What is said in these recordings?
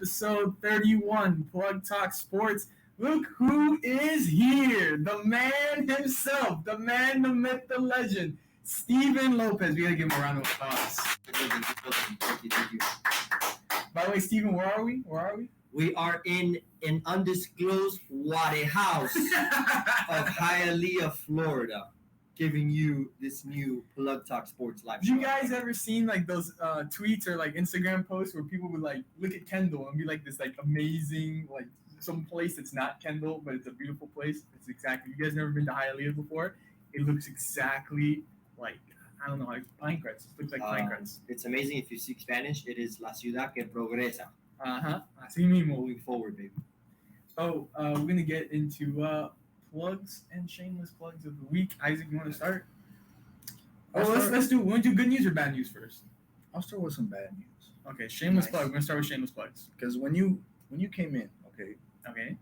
episode 31, Plug Talk Sports. Look who is here. The man himself, the man, the myth, the legend, Steven Lopez. We gotta give him a round of applause. Thank you. By the way, Steven, where are we? We are in an undisclosed water house of Hialeah, Florida, giving you this new Plug Talk Sports live Have show. you guys ever seen like those tweets or like Instagram posts where people would like look at Kendall and be like this like amazing like some place that's not Kendall but it's a beautiful place? It's exactly. You guys never been to Hialeah before? It looks exactly like I don't know, like Pinecrest. It looks like Pinecrest. It's amazing if you speak Spanish. It is la ciudad que progresa. Así mismo. Moving forward, baby. Oh, we're gonna get into plugs and shameless plugs of the week. Isaac, you want to start? Let's do. We want to do good news or bad news first? I'll start with some bad news. Okay, shameless plug. We're gonna start with shameless plugs. Because when you came in, Okay.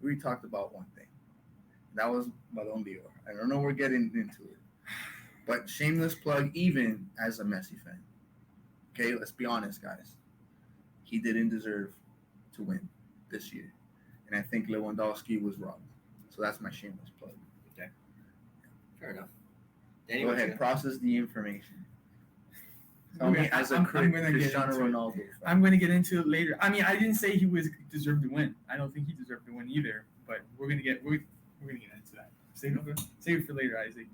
we talked about one thing. That was Balón d'Or. I don't know we're getting into it, but shameless plug even as a Messi fan. Okay, let's be honest, guys. He didn't deserve to win this year, and I think Lewandowski was robbed. So that's my shameless plug. Okay. Fair enough. Go ahead, process the information. I'm Cristiano Ronaldo fan. I'm going to get into it later. I mean, I didn't say he deserved to win. I don't think he deserved to win either. But we're gonna get into that. Save it for later, Isaac.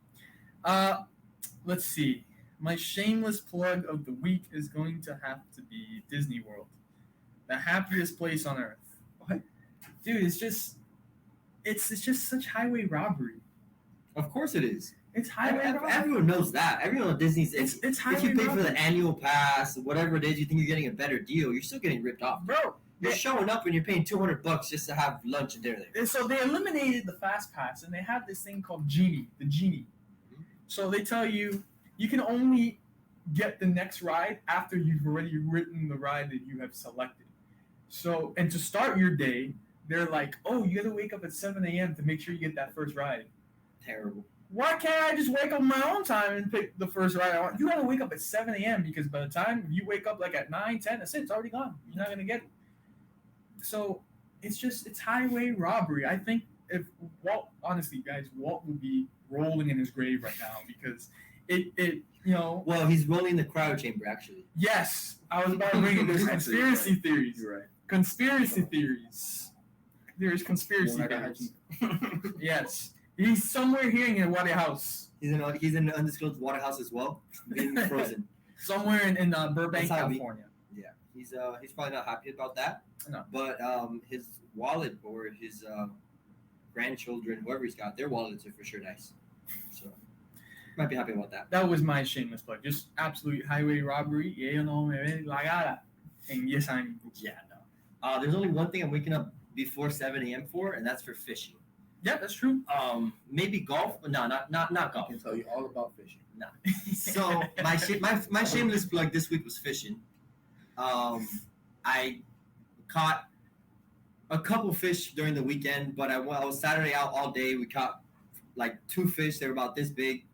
Let's see. My shameless plug of the week is going to have to be Disney World, the happiest place on earth. What? Dude, it's just such highway robbery. Of course it is. It's highway robbery. Everyone knows that. Everyone knows Disney's. It's highway if you pay robbery. for the annual pass, whatever it is, you think you're getting a better deal. You're still getting ripped off, Bro. You're showing up and you're paying $200 just to have lunch and dinner there. And so they eliminated the fast pass, and they have this thing called Genie. Mm-hmm. So they tell you can only get the next ride after you've already written the ride that you have selected. So, and to start your day, they're like, oh, you got to wake up at 7 a.m. to make sure you get that first ride. Terrible. Why can't I just wake up on my own time and pick the first ride I want? You got to wake up at 7 a.m. because by the time you wake up like at 9, 10, that's it. It's already gone. You're not going to get it. So it's highway robbery. I think if Walt, honestly, guys, Walt would be rolling in his grave right now because it Well, he's rolling the cryo chamber, actually. Yes, I was about to bring in. There's conspiracy theories. You're right. Conspiracy theories. There's conspiracy theories. Yes, he's somewhere here in a White House. He's in an undisclosed water house as well, being frozen. Somewhere in Burbank, That's how California. Yeah, he's probably not happy about that. No. But his wallet or his grandchildren, whoever he's got, their wallets are for sure nice. So might be happy about that. That was my shameless plug. Just absolute highway robbery. Yeah, no me ven la cara. And yes, I'm. Yeah, no. There's only one thing I'm waking up before 7 a.m. for, and that's for fishing. Yeah, that's true. Maybe golf, but no, not golf. I can tell you all about fishing. No. So my shameless plug this week was fishing. I caught a couple fish during the weekend, but I was Saturday out all day. We caught like 2 fish. They were about this big,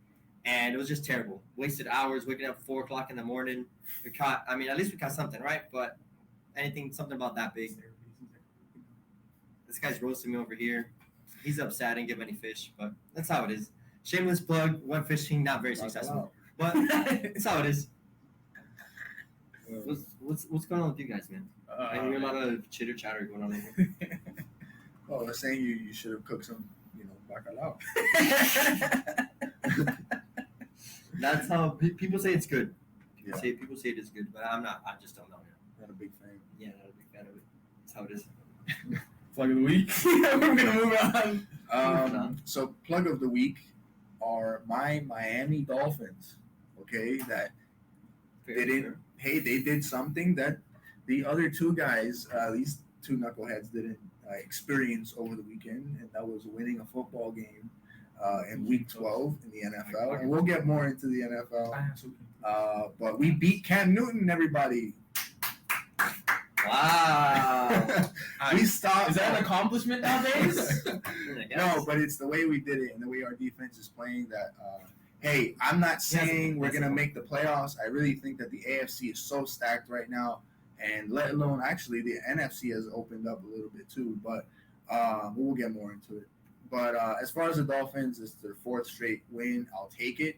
and it was just terrible. Wasted hours waking up at 4 o'clock in the morning. At least we caught something, right? But something about that big. This guy's roasting me over here. He's upset. I didn't give any fish, but that's how it is. Shameless plug. Went fishing, not very successful, but that's how it is. What's going on with you guys, man? I hear a lot of chitter chatter going on over here. Oh, they're saying you should have cooked some, bacalao. That's how people say it's good. Yeah. People say it is good, but I'm not. I just don't know. Not a big fan. Yeah, not a big fan of it. That's how it is. Plug of the week. We're gonna move on. So plug of the week are my Miami Dolphins. Okay, that they did something that the other 2 guys, these 2 knuckleheads, didn't experience over the weekend, and that was winning a football game in Week 12 in the NFL. And we'll get more into the NFL. But we beat Cam Newton, everybody. Wow. We stopped. Is that an accomplishment nowadays? No, but it's the way we did it and the way our defense is playing that, hey, I'm not saying we're going to make the playoffs. I really think that the AFC is so stacked right now, and let alone actually the NFC has opened up a little bit too. But we'll get more into it. But as far as the Dolphins, it's their fourth straight win. I'll take it.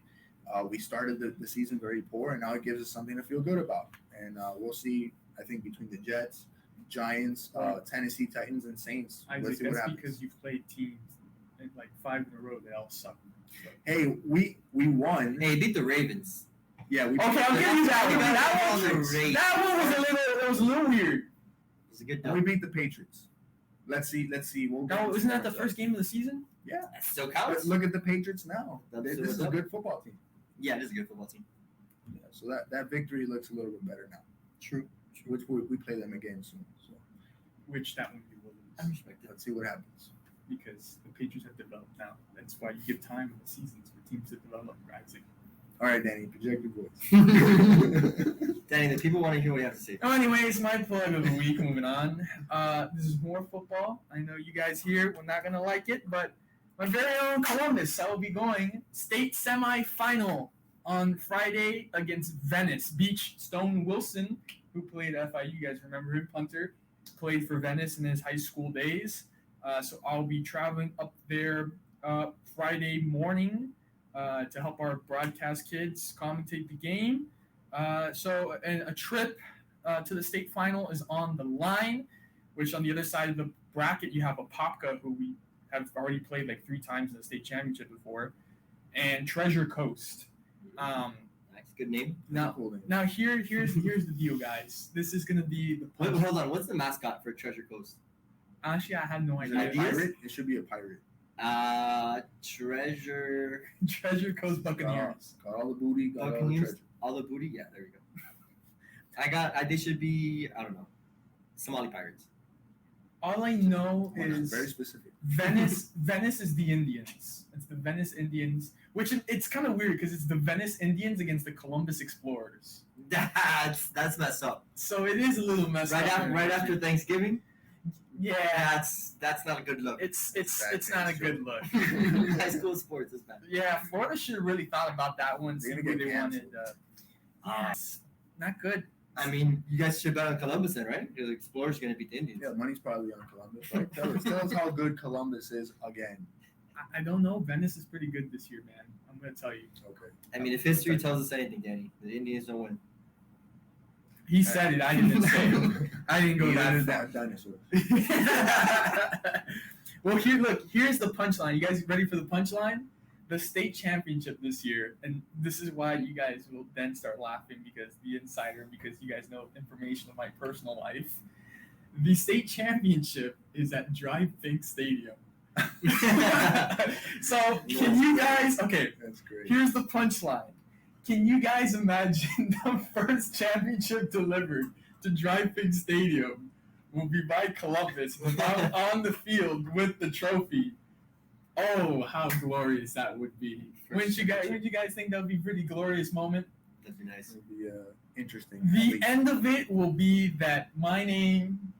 We started the season very poor, and now it gives us something to feel good about. And we'll see. I think between the Jets, Giants, Tennessee Titans, and Saints. Isaac, that's because you've played teams in like 5 in a row. They all suck. So. Hey, we won. Hey, beat the Ravens. Yeah, we. Okay, I'll give you that one. That That one was a little weird. It's a good We beat the Patriots. Let's see. No, isn't that the first game of the season? Yeah. That still counts. But look at the Patriots now. That's This is a good football team. Yeah, it is a good football team. Yeah, so that victory looks a little bit better now. True. Which we play them again soon. So Which that one we will I lose respect it. let's see what happens. because the Patriots have developed now. That's why you give time in the seasons for teams to develop, Isaac. All right, Danny, project your voice. Danny, the people want to hear what you have to say. Oh, anyways, my plug of the week. Moving on. This is more football. I know you guys here were not gonna like it, but my very own Columbus. I will be going state semifinal on Friday against Venice. Beach Stone Wilson, who played at FIU. You guys remember him, punter, played for Venice in his high school days. So I'll be traveling up there Friday morning to help our broadcast kids commentate the game. And a trip to the state final is on the line, which on the other side of the bracket you have Apopka, who we have already played like 3 times in the state championship before, and Treasure Coast. Nice, good name. Now here's the deal, guys. This is gonna be the Wait, hold on. What's the mascot for Treasure Coast? Actually, I have no Is it idea. a pirate? It should be a pirate. Treasure Coast Buccaneers. Got all the booty. Got all the Buccaneers. treasure. All the booty. Yeah, there we go. They should be. I don't know. Somali pirates. All I know is Very specific. Venice. Venice is the Indians. It's the Venice Indians, which it's kind of weird because it's the Venice Indians against the Columbus Explorers. That's messed up. So it is a little messed up. Right after Thanksgiving. Yeah, That's not a good look. it's not a good look. High school sports is bad. Yeah, Florida should have really thought about that one. See They're who gonna they get wanted. It's not good. I mean, you guys should bet on Columbus then, right? The Explorers are going to beat the Indians. Yeah, money's probably on Columbus. But tell us how good Columbus is again. I don't know. Venice is pretty good this year, man. I'm gonna tell you. Okay. I mean, if history tells us anything, Danny, the Indians don't win. He said it. I didn't say it. I didn't go that far. That dinosaur. Well, here's the punchline. You guys ready for the punchline? The state championship this year, and this is why you guys will then start laughing because you guys know information of my personal life. The state championship is at Drive Think Stadium. So can you guys? Okay, That's great. here's the punchline. Can you guys imagine the first championship delivered to Drive Think Stadium will be by Columbus without on the field with the trophy? Oh, how glorious that would be! Wouldn't you guys think that would be a pretty glorious moment? That'd be nice. It'll be interesting. The end of it will be that my name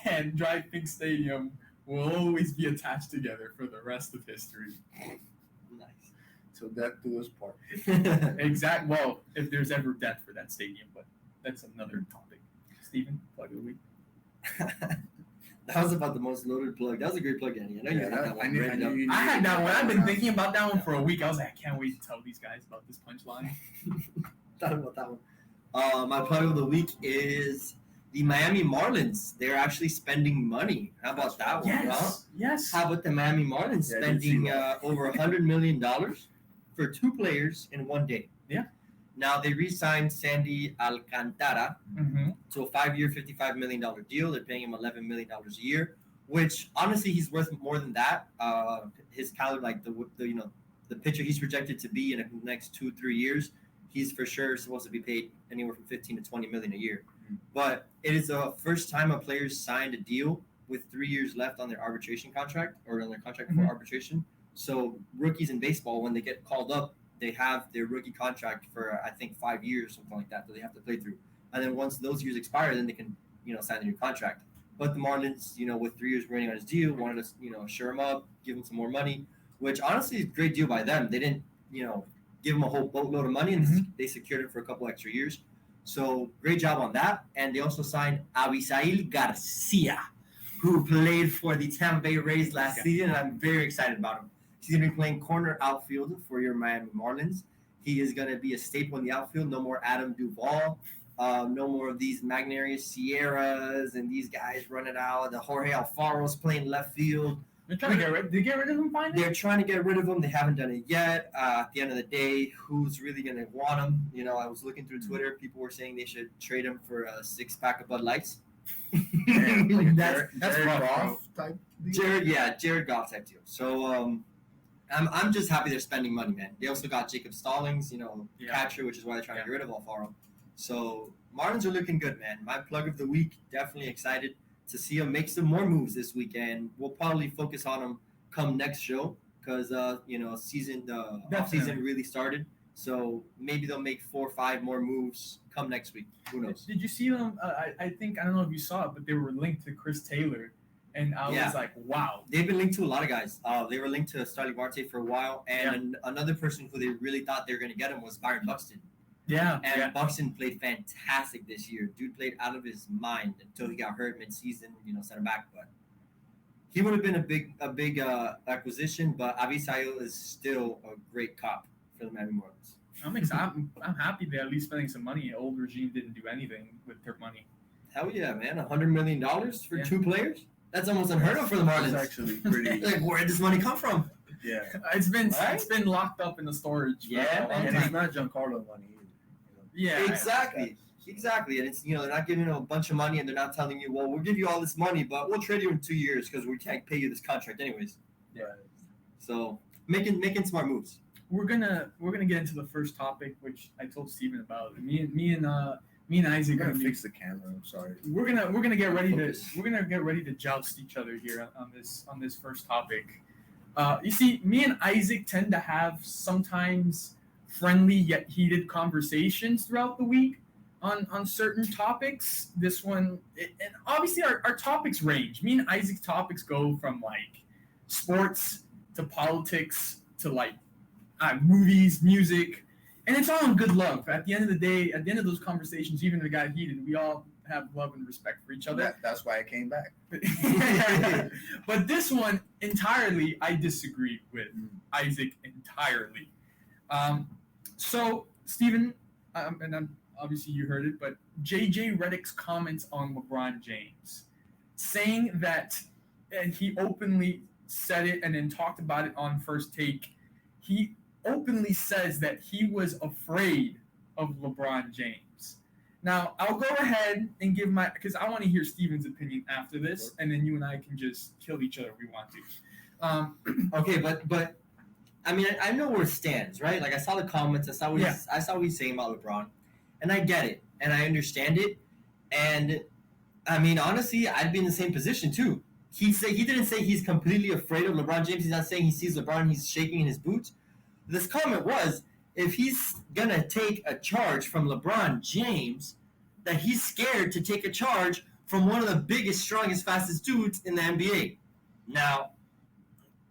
and Drive Think Stadium will always be attached together for the rest of history. Nice. So death do us part. Exact. Well, if there's ever death for that stadium, but that's another topic. Steven, plug of the week. That was about the most loaded plug. That was a great plug, Danny. I know you had that one ready up. I had that one. I've been thinking about that one for a week. I was like, I can't wait to tell these guys about this punchline. Thought about that one. My plug of the week is the Miami Marlins. They're actually spending money. How about that one? Huh? Yes. How about the Miami Marlins Yeah, I did see spending that. over $100 million for 2 players in 1 day? Yeah. Now they re-signed Sandy Alcantara Mm-hmm. to a 5-year, $55 million deal. They're paying him $11 million a year, which honestly he's worth more than that. His caliber, like the pitcher he's projected to be in the next 2-3 years, he's for sure supposed to be paid anywhere from 15 to 20 million a year. But it is the first time a player signed a deal with 3 years left on their arbitration contract or on their contract for arbitration. So rookies in baseball, when they get called up, they have their rookie contract for I think 5 years, something like that they have to play through. And then once those years expire, then they can sign a new contract. But the Marlins, with 3 years remaining on his deal, wanted to shore him up, give him some more money, which honestly is a great deal by them. They didn't give him a whole boatload of money, and they secured it for a couple extra years. So great job on that. And they also signed Abisail Garcia, who played for the Tampa Bay Rays last season, and I'm very excited about him. He's going to be playing corner outfield for your Miami Marlins. He is going to be a staple in the outfield. No more Adam Duvall. No more of these Magnarius Sierras and these guys running out. The Jorge Alfaro's playing left field. They're trying to get rid of him finally? They're trying to get rid of him. They haven't done it yet. At the end of the day, who's really going to want him? You know, I was looking through Twitter. People were saying they should trade him for a 6-pack of Bud Lights. That's rough, Goff type deal? Jared Goff type deal. So I'm just happy they're spending money, man. They also got Jacob Stallings, catcher, which is why they're trying to get rid of Alfaro. So Marlins are looking good, man. My plug of the week, definitely excited to see them make some more moves this weekend. We'll probably focus on them come next show because season really started. So maybe they'll make 4 or 5 more moves come next week. Who knows? Did you see them? I don't know if you saw it, but they were linked to Chris Taylor, and I was like, wow. They've been linked to a lot of guys. They were linked to Starling Marte for a while, and another person who they really thought they were going to get him was Byron Buxton. Buxton played fantastic this year. Dude played out of his mind until he got hurt mid-season. Sent him back, but he would have been a big acquisition. But Avisail is still a great cop for the Miami Marlins. I'm excited. I'm happy they're at least spending some money. The old regime didn't do anything with their money. Hell yeah, man! $100 million for 2 players. That's almost unheard of for the Marlins. That's actually pretty. Like, where did this money come from? Yeah, it's been locked up in the storage. And it's not Giancarlo money either. Yeah, exactly. And it's they're not giving you a bunch of money, and they're not telling you, well, we'll give you all this money, but we'll trade you in 2 years because we can't pay you this contract anyways. Yeah. So making smart moves. We're gonna get into the first topic, which I told Steven about. Me and Isaac are gonna fix the camera. I'm sorry. We're gonna get ready to joust each other here on this first topic. You see, me and Isaac tend to have sometimes friendly yet heated conversations throughout the week on certain topics. This one, and obviously our topics range. Me and Isaac's topics go from like sports to politics to like movies, music, and it's all in good love. At the end of the day, at the end of those conversations, even if it got heated, we all have love and respect for each other. That's why I came back. But this one entirely, I disagree with Isaac entirely. So, Steven, and obviously you heard it, but J.J. Redick's comments on LeBron James, saying that, and he openly said it and then talked about it on First Take, he openly says that he was afraid of LeBron James. Now, I'll go ahead and give because I want to hear Steven's opinion after this, and then you and I can just kill each other if we want to. Okay, but I mean, I know where it stands, right? Like, I saw the comments, I saw what he's saying about LeBron, and I get it, and I understand it, and I mean, honestly, I'd be in the same position too. He didn't say he's completely afraid of LeBron James. He's not saying he sees LeBron, he's shaking in his boots. This comment was, if he's gonna take a charge from LeBron James, that he's scared to take a charge from one of the biggest, strongest, fastest dudes in the NBA. Now,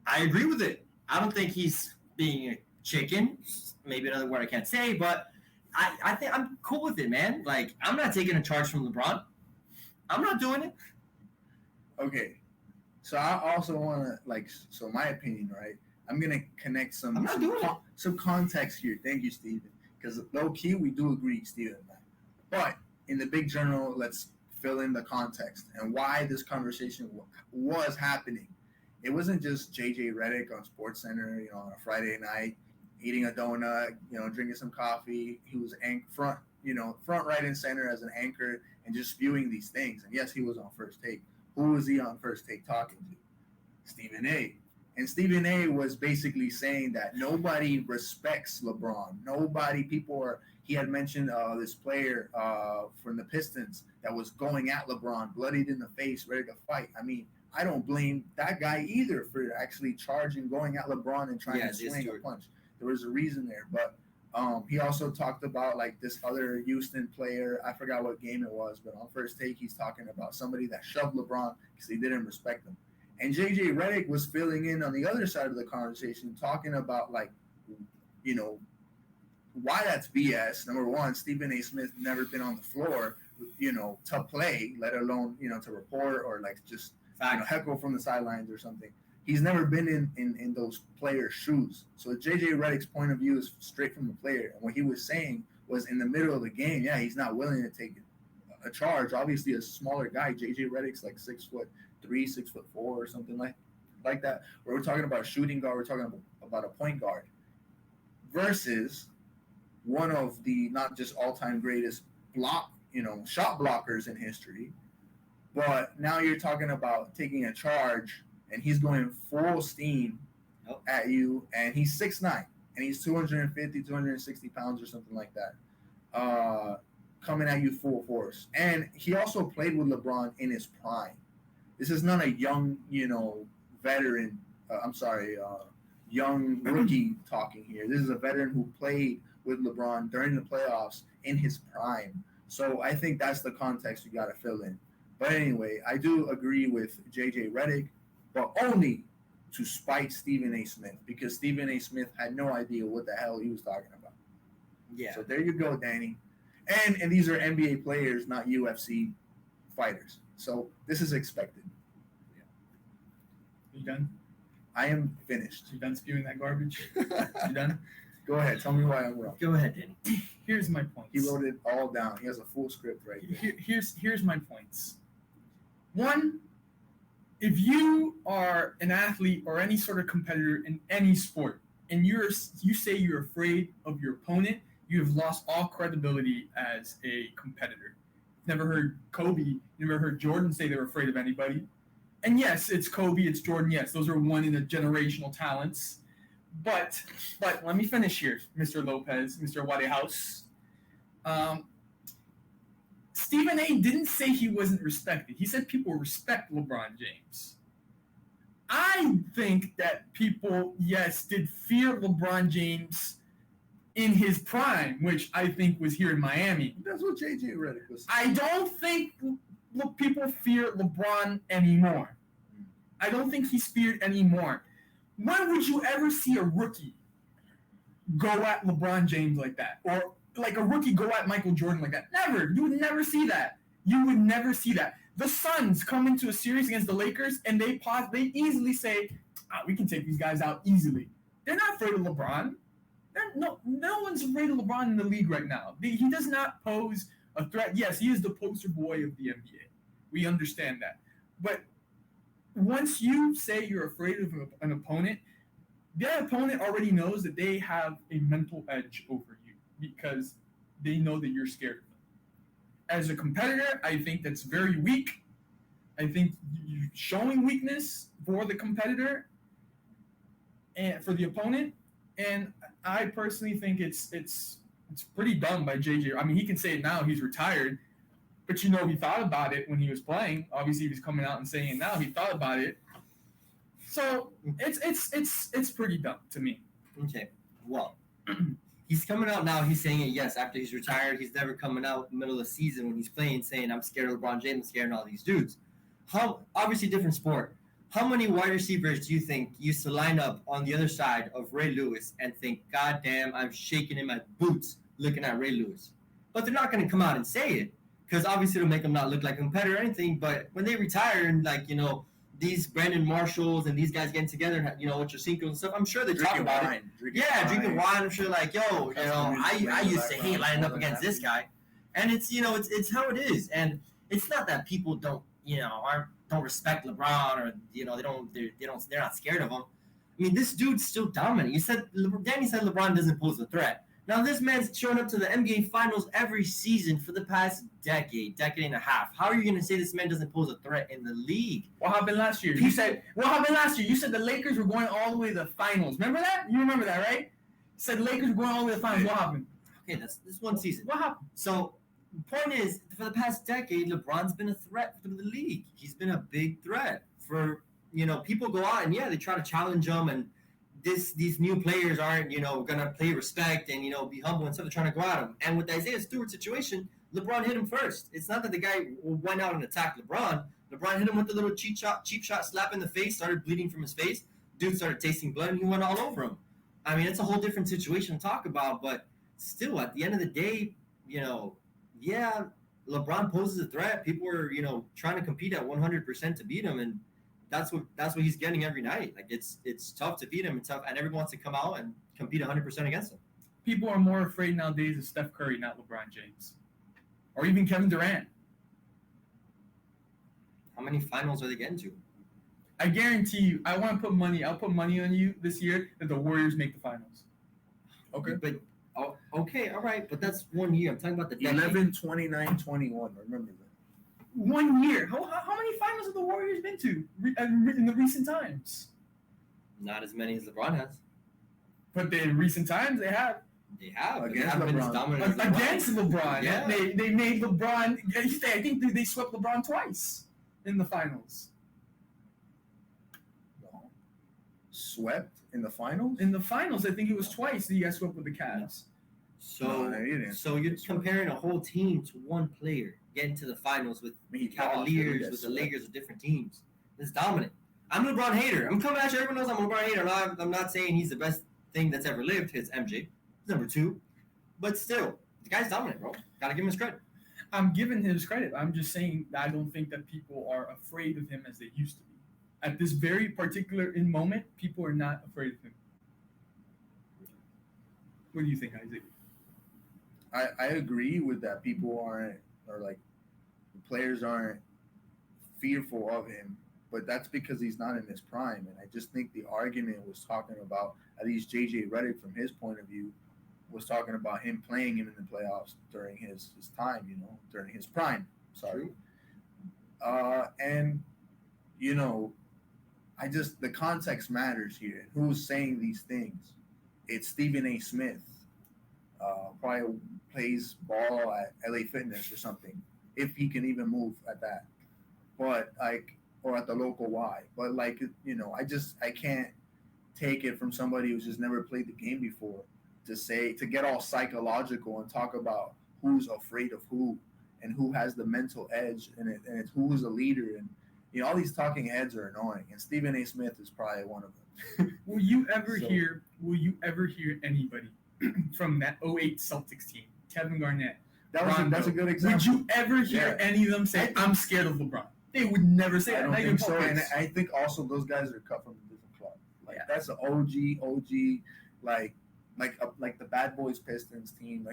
I agree with it. I don't think he's being a chicken. Maybe another word I can't say, but I think I'm cool with it, man. Like, I'm not taking a charge from LeBron. I'm not doing it. Okay. So I also want to, my opinion, right? I'm going to connect some context here. Thank you, Steven. Because low key, we do agree, Steven. But in the big journal, let's fill in the context and why this conversation was happening. It wasn't just J.J. Redick on SportsCenter, on a Friday night, eating a donut, drinking some coffee. He was front right and center as an anchor and just spewing these things. And yes, he was on First Take. Who was he on First Take talking to? Stephen A. And Stephen A. was basically saying that nobody respects LeBron. He had mentioned this player from the Pistons that was going at LeBron, bloodied in the face, ready to fight. I mean, I don't blame that guy either for actually going at LeBron and trying to swing a punch. There was a reason there. But he also talked about this other Houston player. I forgot what game it was, but on First Take, he's talking about somebody that shoved LeBron because he didn't respect him. And J.J. Redick was filling in on the other side of the conversation, talking about why that's BS. Number one, Stephen A. Smith never been on the floor, to play, let alone, to report or like just heckle from the sidelines or something. He's never been in those players' shoes. So JJ Redick's point of view is straight from the player. And what he was saying was in the middle of the game, yeah, he's not willing to take a charge. Obviously, a smaller guy. JJ Redick's like 6'3", 6'4", or something like that. Where we're talking about a shooting guard, we're talking about a point guard versus one of the not just all-time greatest shot blockers in history, but now you're talking about taking a charge and he's going full steam at you, and he's 6'9", and he's 250, 260 pounds or something like that, coming at you full force. And he also played with LeBron in his prime. This is not a young, veteran. Young rookie talking here. This is a veteran who played with LeBron during the playoffs in his prime. So I think that's the context you got to fill in. But anyway, I do agree with JJ Redick, but only to spite Stephen A. Smith, because Stephen A. Smith had no idea what the hell he was talking about. Yeah. So there you go, Danny. And these are NBA players, not UFC fighters. So this is expected. Yeah. You done? I am finished. You done spewing that garbage? You done? Go ahead. Tell me why I'm wrong. Go ahead, Danny. Here's my points. He wrote it all down. He has a full script right there. Here's my points. One, if you are an athlete or any sort of competitor in any sport, and you say you're afraid of your opponent, you have lost all credibility as a competitor. Never heard Kobe, never heard Jordan say they were afraid of anybody. And yes, it's Kobe, it's Jordan. Yes, those are one in a generational talents. But let me finish here, Mr. Lopez, Mr. Whitehouse. Stephen A. didn't say he wasn't respected. He said people respect LeBron James. I think that people, yes, did fear LeBron James in his prime, which I think was here in Miami. That's what JJ Redick was I saying. don't think people fear LeBron anymore. I don't think he's feared anymore. When would you ever see a rookie go at LeBron James like that? Or like a rookie go at Michael Jordan like that? Never. You would never see that. You would never see that. The Suns come into a series against the Lakers and they easily say, we can take these guys out easily. They're not afraid of LeBron. No one's afraid of LeBron in the league right now. He does not pose a threat. Yes, he is the poster boy of the NBA. We understand that. But once you say you're afraid of an opponent, that opponent already knows that they have a mental edge over you because they know that you're scared of them. As a competitor, I think that's very weak. I think you're showing weakness for the competitor and for the opponent. And I personally think it's pretty dumb by JJ. I mean, he can say it now. He's retired. But he thought about it when he was playing. Obviously, he was coming out and saying it now. He thought about it. So it's pretty dumb to me. Okay, well, he's coming out now. He's saying it, yes, after he's retired. He's never coming out in the middle of the season when he's playing saying, I'm scared of LeBron James, I'm scared of all these dudes. Obviously, different sport. How many wide receivers do you think used to line up on the other side of Ray Lewis and think, God damn, I'm shaking in my boots looking at Ray Lewis? But they're not going to come out and say it. Because obviously it'll make them not look like a competitor or anything. But when they retire and, these Brandon Marshalls and these guys getting together, with your Cinco and stuff, I'm sure they talk about it. Drinking wine. I'm sure I used to hate lining up against this guy. And it's how it is. And it's not that people don't respect LeBron or, they're not scared of him. I mean, this dude's still dominant. Danny said LeBron doesn't pose a threat. Now, this man's showing up to the NBA Finals every season for the past decade and a half. How are you going to say this man doesn't pose a threat in the league? What happened last year? You said the Lakers were going all the way to the Finals. Remember that? You remember that, right? You said the Lakers were going all the way to the Finals. What happened? Okay, this one season. What happened? So, the point is, for the past decade, LeBron's been a threat to the league. He's been a big threat. For, people go out and, they try to challenge him and these new players aren't, going to play respect and, be humble and stuff. They're trying to go at him. And with the Isaiah Stewart situation, LeBron hit him first. It's not that the guy went out and attacked LeBron. LeBron hit him with a little cheap shot, slap in the face, started bleeding from his face. Dude started tasting blood, and he went all over him. I mean, it's a whole different situation to talk about, but still, at the end of the day, yeah, LeBron poses a threat. People are, trying to compete at 100% to beat him, and that's what he's getting every night. Like it's tough to beat him, and tough, and everyone wants to come out and compete 100% against him. People are more afraid nowadays of Steph Curry, not LeBron James, or even Kevin Durant. How many finals are they getting to? I guarantee you, I'll put money on you this year that the Warriors make the finals. Okay. But okay, all right, but that's 1 year. I'm talking about the decade. 11, 29, 21. Remember that. 1 year. How many finals have the Warriors been to in the recent times? Not as many as LeBron has. But in recent times, they have. They have. Against they haven't been as LeBron. dominant as Against LeBron. Yeah. They made LeBron. I think they swept LeBron twice in the finals. No. Swept in the finals? In the finals, I think it was twice that you guys swept with the Cavs. So, No, you didn't. so you're comparing a whole team to one player getting to the finals with the Cavaliers, with the Lakers, with different teams. It's dominant. I'm a LeBron hater. I'm coming at you. Everyone knows I'm a LeBron hater. I'm not saying he's the best thing that's ever lived. His MJ. He's number 2. But still, the guy's dominant, bro. Gotta give him his credit. I'm giving him his credit. I'm just saying that I don't think that people are afraid of him as they used to be. At this very particular moment, people are not afraid of him. What do you think, Isaac? I agree with that. People aren't, or like, players aren't fearful of him, but that's because he's not in his prime. And I just think the argument was talking about, at least JJ Redick, from his point of view, was talking about him playing him in the playoffs during his time, during his prime. Sorry. And, the context matters here. Who's saying these things? It's Stephen A. Smith. Probably plays ball at LA Fitness or something, if he can even move at that. But or at the local Y. But I can't take it from somebody who's just never played the game before to get all psychological and talk about who's afraid of who and who has the mental edge and it's who's a leader, and all these talking heads are annoying, and Stephen A. Smith is probably one of them. Will you ever hear anybody from that 08 Celtics team, Kevin Garnett, That's a good example. Would you ever hear any of them say, I'm scared of LeBron? They would never say I that. don't think so. And I think also those guys are cut from a different club. That's an OG, like the Bad Boys Pistons team.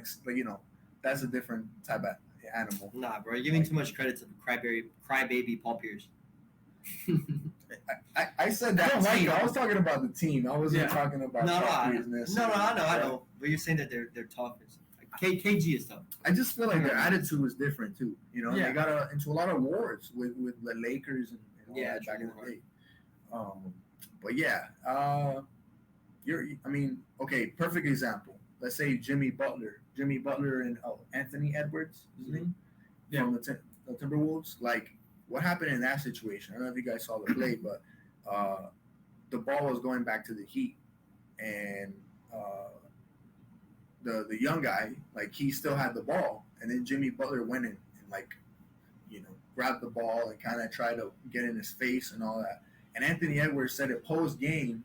That's a different type of animal. Nah, bro, you're giving too much credit to crybaby Paul Pierce. I said that team. I was talking about the team. I wasn't talking about business. No, I know. But you're saying that they're tough. KG is tough. I just feel like their attitude was different too. They got into a lot of wars with the Lakers and all that back in the day. But yeah, okay. Perfect example. Let's say Jimmy Butler and Anthony Edwards, his name, from the Timberwolves. What happened in that situation? I don't know if you guys saw the play, but the ball was going back to the Heat, and the young guy, he still had the ball, and then Jimmy Butler went in and grabbed the ball and kind of tried to get in his face and all that. And Anthony Edwards said it post game.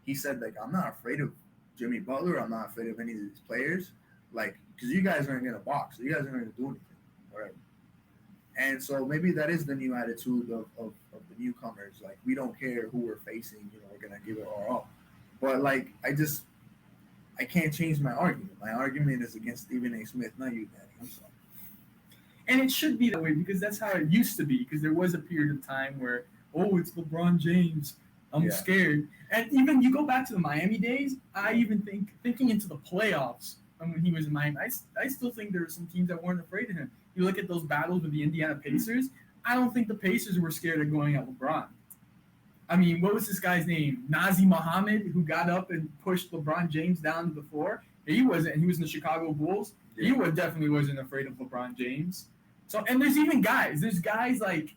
He said, I'm not afraid of Jimmy Butler. I'm not afraid of any of these players. Because you guys aren't going to box. You guys aren't going to do anything. Whatever. And so maybe that is the new attitude of the newcomers. We don't care who we're facing. We're going to give it our all. But, I can't change my argument. My argument is against Stephen A. Smith, not you, Daddy. I'm sorry. And it should be that way because that's how it used to be. Because there was a period of time where, it's LeBron James. I'm scared. And even you go back to the Miami days, I even thinking into the playoffs when he was in Miami, I still think there were some teams that weren't afraid of him. You look at those battles with the Indiana Pacers, I don't think the Pacers were scared of going at LeBron. I mean, what was this guy's name? Nazi Muhammad, who got up and pushed LeBron James down to the floor. He wasn't. He was in the Chicago Bulls. He definitely wasn't afraid of LeBron James. So, and there's even guys. There's guys like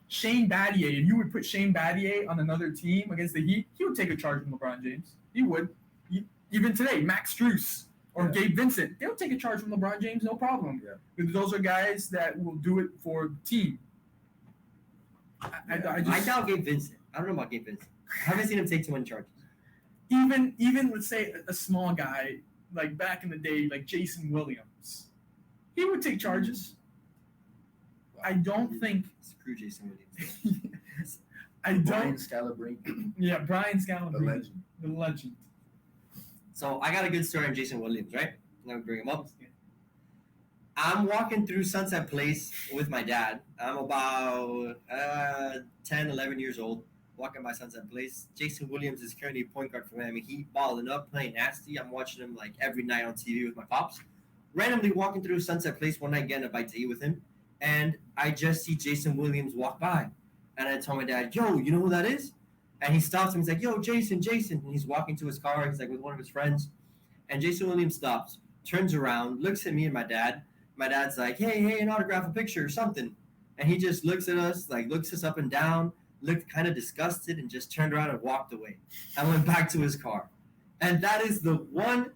Shane Battier. If you would put Shane Battier on another team against the Heat, he would take a charge from LeBron James. He would. Even today, Max Strus or Gabe Vincent, they'll take a charge from LeBron James, no problem. Yeah. Because those are guys that will do it for the team. I doubt Gabe Vincent. I don't know about Gabe Vincent. I haven't seen him take too many charges. Even let's say a small guy like back in the day, like Jason Williams, he would take charges. I don't think. Screw Jason Williams. I Brian don't. Scalabrine, Yeah, Brian the Scalabrine, legend. the legend. So I got a good story on Jason Williams, right? I'm gonna bring him up. I'm walking through Sunset Place with my dad. I'm about 10, 11 years old, walking by Sunset Place. Jason Williams is currently point guard for Miami Heat, balling up, playing nasty. I'm watching him like every night on TV with my pops. Randomly walking through Sunset Place one night, getting a bite to eat with him, and I just see Jason Williams walk by. And I told my dad, yo, you know who that is? And he stops and he's like, yo, Jason. And he's walking to his car. He's like with one of his friends. And Jason Williams stops, turns around, looks at me and my dad. My dad's like, hey, an autograph, a picture or something. And he just looks at us, like looks us up and down, looked kind of disgusted and just turned around and walked away. And went back to his car. And that is the one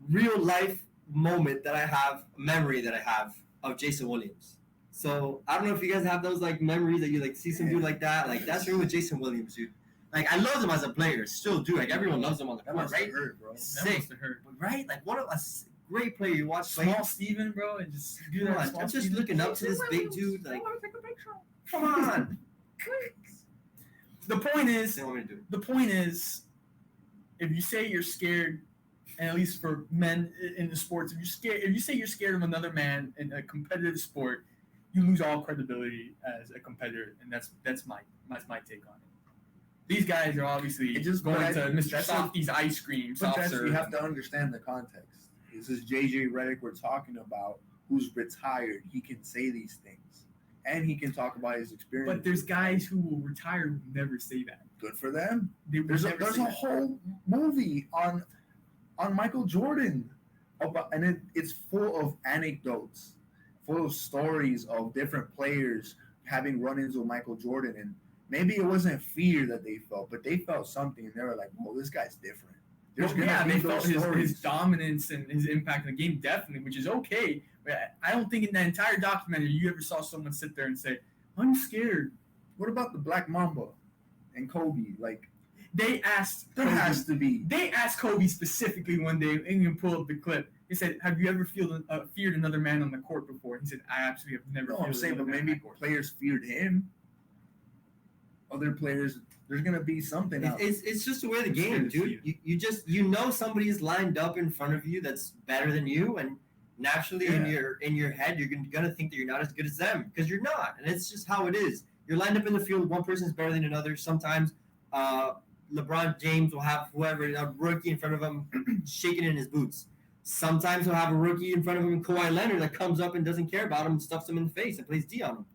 real life moment that I have, memory that I have of Jason Williams. So I don't know if you guys have those like memories that you like see some dude like that. Like that's real with Jason Williams, dude. Like I love him as a player, still do. Like everyone loves him on the That court, must right? have hurt, bro. That Sick, must have hurt. right? Like what a great player you watch play. Small Steven, bro, and just do Come that. on, Small I'm just Steven. looking up to this big dude. Like, come on. The point is, They want me to do it. the point is, if you say you're scared, and at least for men in the sports, if you say you're scared of another man in a competitive sport, you lose all credibility as a competitor, and that's my take on it. These guys are obviously just going to Mr. that's Softy's ice cream. But Soft serve. you have to understand the context. This is JJ Redick we're talking about, who's retired. He can say these things, and he can talk about his experience. But there's guys who will retire who never say that. Good for them. They will There's a never say that. whole movie on Michael Jordan about, and it's full of anecdotes, full of stories of different players having run-ins with Michael Jordan, and maybe it wasn't fear that they felt, but they felt something, and they were like, "Well, this guy's different." There's Well, gonna yeah, be they those felt stories. his dominance and his impact in the game, definitely, which is okay. But I don't think in that entire documentary you ever saw someone sit there and say, "I'm scared." What about the Black Mamba and Kobe? Like, They asked there Kobe, has to be. they asked Kobe specifically one day, and you can pull up the clip. They said, "Have you ever feared another man on the court before?" He said, "I absolutely have never." No, feared I'm saying, another but man on maybe the court." players feared him. Other players, there's gonna be something else. It's just the way of the I'm game, scared to see dude. You just somebody is lined up in front of you that's better than you, and naturally in your head you're gonna think that you're not as good as them because you're not, and it's just how it is. You're lined up in the field. One person's better than another. Sometimes LeBron James will have a rookie in front of him shaking in his boots. Sometimes he'll have a rookie in front of him, Kawhi Leonard, that comes up and doesn't care about him, and stuffs him in the face and plays D on him.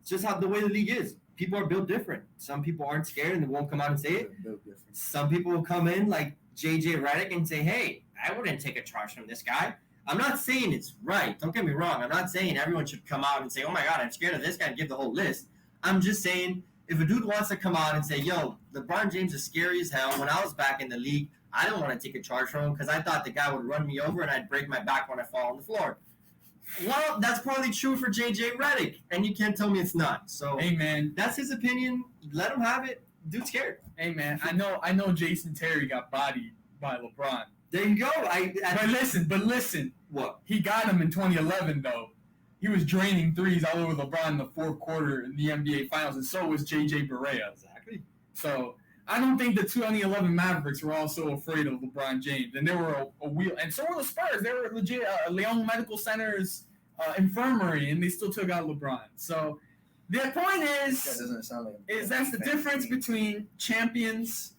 It's just how the way the league is. People are built different. Some people aren't scared and they won't come out and say it. Built different. Some people will come in like JJ Redick and say, "Hey, I wouldn't take a charge from this guy." I'm not saying it's right. Don't get me wrong. I'm not saying everyone should come out and say, "Oh my God, I'm scared of this guy," and give the whole list. I'm just saying if a dude wants to come out and say, "Yo, LeBron James is scary as hell. When I was back in the league, I don't want to take a charge from him because I thought the guy would run me over and I'd break my back when I fall on the floor." Well, that's probably true for JJ Redick, and you can't tell me it's not. So Hey man, that's his opinion. Let him have it. Dude's scared. hey man, I know Jason Terry got bodied by LeBron. There you go. But listen, What? he got him in 2011 though. He was draining threes all over LeBron in the fourth quarter in the NBA Finals, and so was JJ Barea. Exactly. So I don't think the 2011 Mavericks were also afraid of LeBron James, and they were a wheel, and so were the Spurs. They were legit Leon Medical Center's infirmary, and they still took out LeBron. So the point That is doesn't sound like. that's the difference between champions.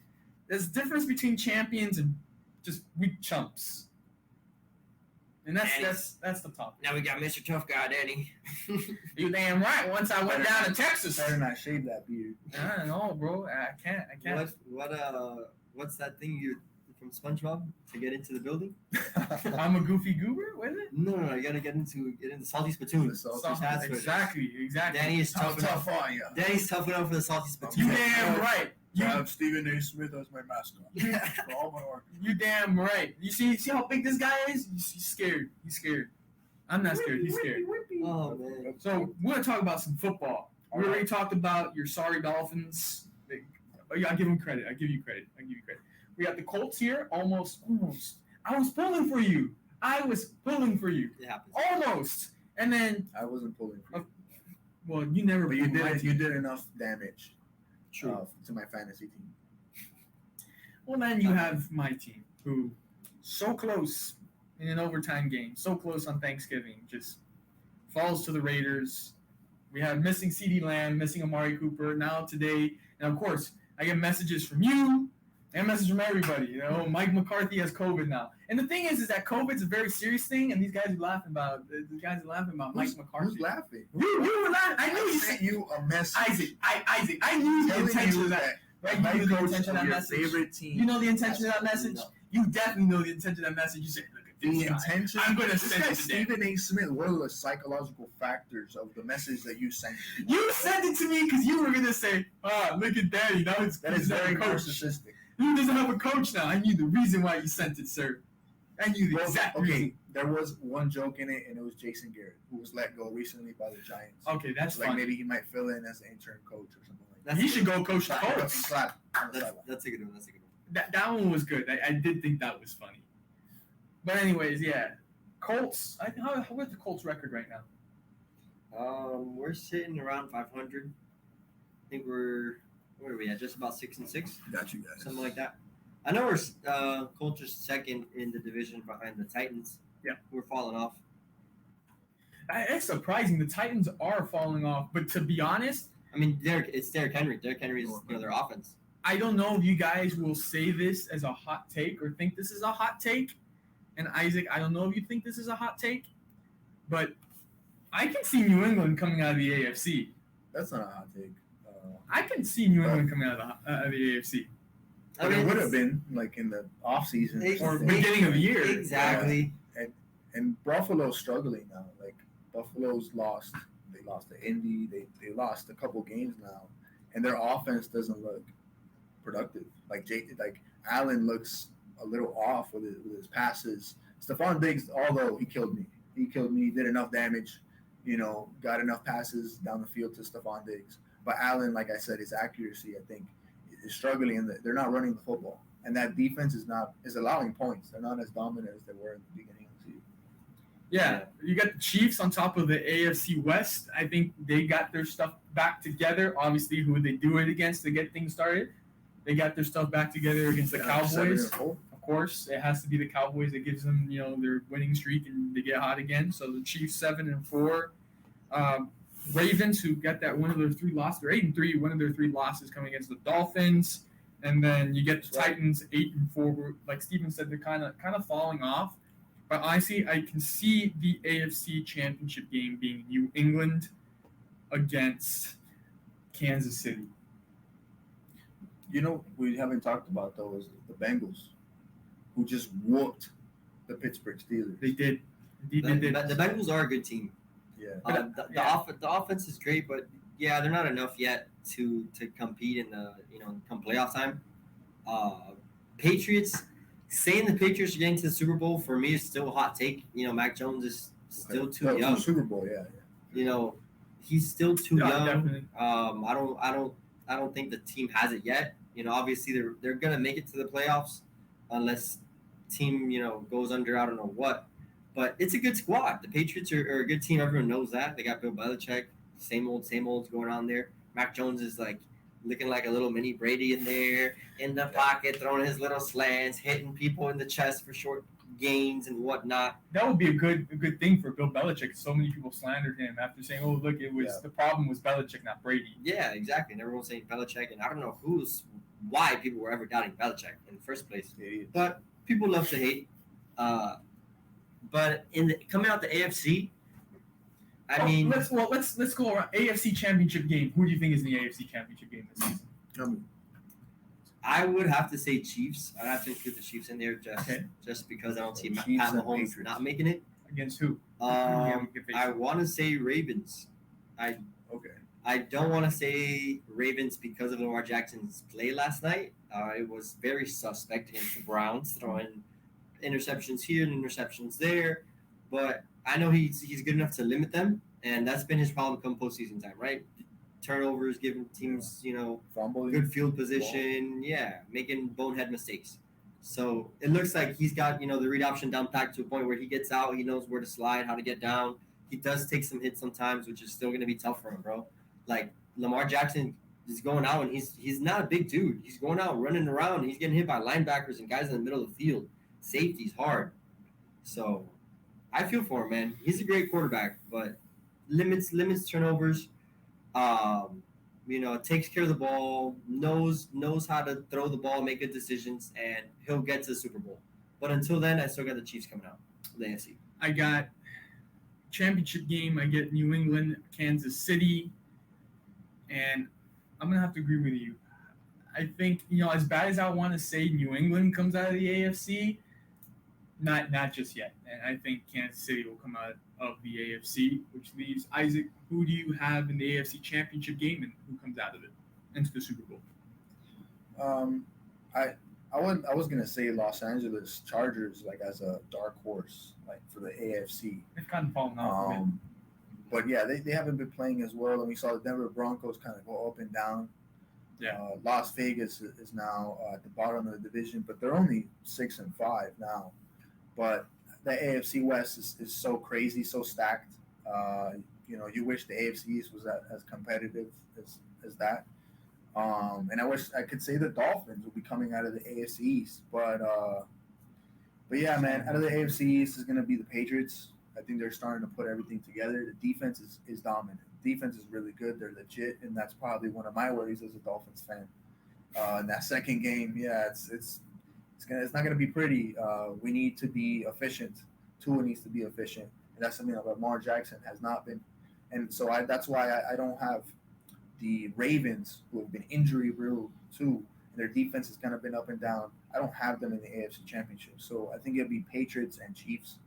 There's a difference between champions and just weak chumps. And that's the topic. Now we got Mr. Tough Guy, Danny. You damn right. Once I went down to Texas, Better not shave that beard. I don't know, bro. I can't. What's that thing you from SpongeBob to get into the building? I'm a goofy goober. What is it? No, you gotta get into salty spittoon. The salty Soft- That's what it is. exactly. Danny is tough enough. on you. Danny's tough enough for the salty spittoon. You damn right. I have Stephen A. Smith as my mascot. Yeah. For all my work. You damn right. You see how big this guy is? He's scared. He's scared. I'm not scared. He's scared. Oh man. So we're gonna talk about some football. We already talked about your sorry Dolphins. I'll give them credit. I give you credit. We got the Colts here, almost. I was pulling for you. It happens. Almost. And then, I wasn't pulling for you. well, you never. But you pulled my did. team. You did enough damage. True. To my fantasy team. Well, then you have my team, who so close in an overtime game, so close on Thanksgiving, just falls to the Raiders. We have missing CeeDee Lamb, missing Amari Cooper. Now today, and of course, I get messages from you and messages from everybody. You know, Mike McCarthy has COVID now. And the thing is that COVID's a very serious thing, and these guys are laughing about Mike McCarthy. Who's laughing? You were laughing. I knew you sent you a message. Isaac, I knew the intention of that. That I knew the coach intention of of that your message. favorite team. You know the intention of that message? No. You definitely know the intention of that message. You said, look at this The guy. intention. I'm going to This send guy it to them. Stephen A. Smith. What are the psychological factors of the message that you sent? You sent it to me because you were going to say, look at Danny. Now he's That is very coach. narcissistic. He doesn't have a coach now. I knew the reason why you sent it, sir. I knew the Well, exact okay, reason. there was one joke in it, and it was Jason Garrett, who was let go recently by the Giants. Okay, that's like funny. maybe he might fill in as an intern coach or something like that. He should go coach the Clap, Colts. clap on the sideline. That's a good one. That's a good one. That one was good. I did think that was funny. But anyways, yeah. Colts. What's the Colts record right now? We're sitting around 500. I think where are we at? Just about 6-6, Got you guys. something like that. I know we're Colts are second in the division behind the Titans. Yeah, we're falling off. It's surprising. The Titans are falling off, but to be honest, I mean, it's Derrick Henry. Derrick Henry is their offense. I don't know if you guys will say this as a hot take or think this is a hot take. And Isaac, I don't know if you think this is a hot take, but I can see New England coming out of the AFC. That's not a hot take. I can see New England coming out of the AFC. But it would have been like in the off season Or beginning of the year. Exactly. And Buffalo's struggling now. Like Buffalo's lost. They lost to Indy. They lost a couple games now, and their offense doesn't look productive. Like Allen looks a little off with his passes. Stephon Diggs, although he killed me, did enough damage, got enough passes down the field to Stephon Diggs. But Allen, like I said, his accuracy, I think, is struggling, and they're not running the football. And that defense is allowing points. They're not as dominant as they were in the beginning of the season. Yeah, you got the Chiefs on top of the AFC West. I think they got their stuff back together. Obviously, who would they do it against to get things started? They got their stuff back together against the Cowboys. Of course, it has to be the Cowboys that gives them, their winning streak and they get hot again. So the Chiefs 7-4. Ravens, who got that one of their 3 losses, they're 8-3. One of their 3 losses coming against the Dolphins, and then you get the Titans 8-4. Like Steven said, they're kind of falling off. But honestly, I can see the AFC Championship game being New England against Kansas City. We haven't talked about though is the Bengals, who just whooped the Pittsburgh Steelers. They did. The Bengals are a good team. Yeah. The offense is great, but they're not enough yet to compete in the come playoff time. Patriots, saying the Patriots are getting to the Super Bowl for me is still a hot take. Mac Jones is still too young. Super Bowl, yeah. He's still too young. Definitely. I don't think the team has it yet. Obviously they're gonna make it to the playoffs unless team goes under. I don't know what. But it's a good squad. The Patriots are a good team. Everyone knows that. They got Bill Belichick. Same old's going on there. Mac Jones is looking like a little mini Brady in there, in the pocket, throwing his little slants, hitting people in the chest for short gains and whatnot. That would be a good thing for Bill Belichick. So many people slandered him after saying, "Oh, look, it was the problem was Belichick, not Brady." Yeah, exactly. And everyone's saying Belichick, and I don't know why people were ever doubting Belichick in the first place. But people love to hate. But coming out the AFC, let's go around AFC Championship game. Who do you think is in the AFC Championship game this season? I would have to say Chiefs. I'd have to include the Chiefs in there just because I don't see Pat Mahomes not making it. Against who? I want to say Ravens. I don't want to say Ravens because of Lamar Jackson's play last night. It was very suspect against the Browns, throwing interceptions here and interceptions there. But I know he's good enough to limit them, and that's been his problem come postseason time, right? Turnovers, giving teams, fumbling, good field position, making bonehead mistakes. So it looks like he's got, the read option down packed to a point where he gets out, he knows where to slide, how to get down. He does take some hits sometimes, which is still going to be tough for him, bro. Like Lamar Jackson is going out, and he's not a big dude. He's going out running around. He's getting hit by linebackers and guys in the middle of the field. Safety's hard. So I feel for him, man. He's a great quarterback, but limits turnovers. Takes care of the ball, knows how to throw the ball, make good decisions, and he'll get to the Super Bowl. But until then, I still got the Chiefs coming out. The AFC. I got championship game. I get New England, Kansas City, and I'm gonna have to agree with you. I think as bad as I want to say New England comes out of the AFC, not just yet. And I think Kansas City will come out of the AFC, which leaves Isaac. Who do you have in the AFC Championship game, and who comes out of it into the Super Bowl? I was gonna say Los Angeles Chargers as a dark horse for the AFC. They've kind of fallen off. But yeah, they haven't been playing as well, and we saw the Denver Broncos kind of go up and down. Yeah. Las Vegas is now at the bottom of the division, but they're only 6-5 now. But the AFC West is so crazy, so stacked. You wish the AFC East was as competitive as that. And I wish I could say the Dolphins will be coming out of the AFC East. But yeah, man, out of the AFC East is going to be the Patriots. I think they're starting to put everything together. The defense is dominant. Defense is really good. They're legit, and that's probably one of my worries as a Dolphins fan. In that second game, yeah, it's not going to be pretty. We need to be efficient. Tua needs to be efficient, and that's something that Lamar Jackson has not been. And so that's why I don't have the Ravens, who have been injury-riddled too, and their defense has kind of been up and down. I don't have them in the AFC Championship, so I think it'll be Patriots and Chiefs.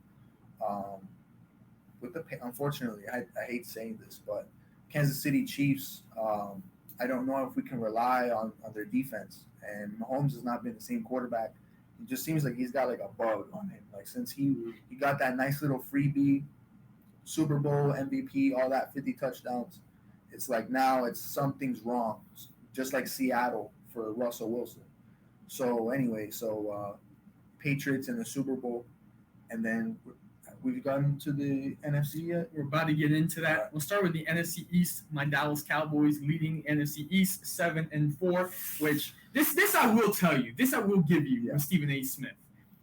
Unfortunately, I hate saying this, but Kansas City Chiefs, I don't know if we can rely on their defense. And Mahomes has not been the same quarterback. It just seems like he's got a bug on him. Since he got that nice little freebie, Super Bowl MVP, all that 50 touchdowns, it's now something's wrong. Just like Seattle for Russell Wilson. So anyway, Patriots in the Super Bowl, and then we've gotten to the NFC yet? We're about to get into that. We'll start with the NFC East. My Dallas Cowboys leading NFC East 7-4, which this I will tell you. This I will give you with Stephen A. Smith.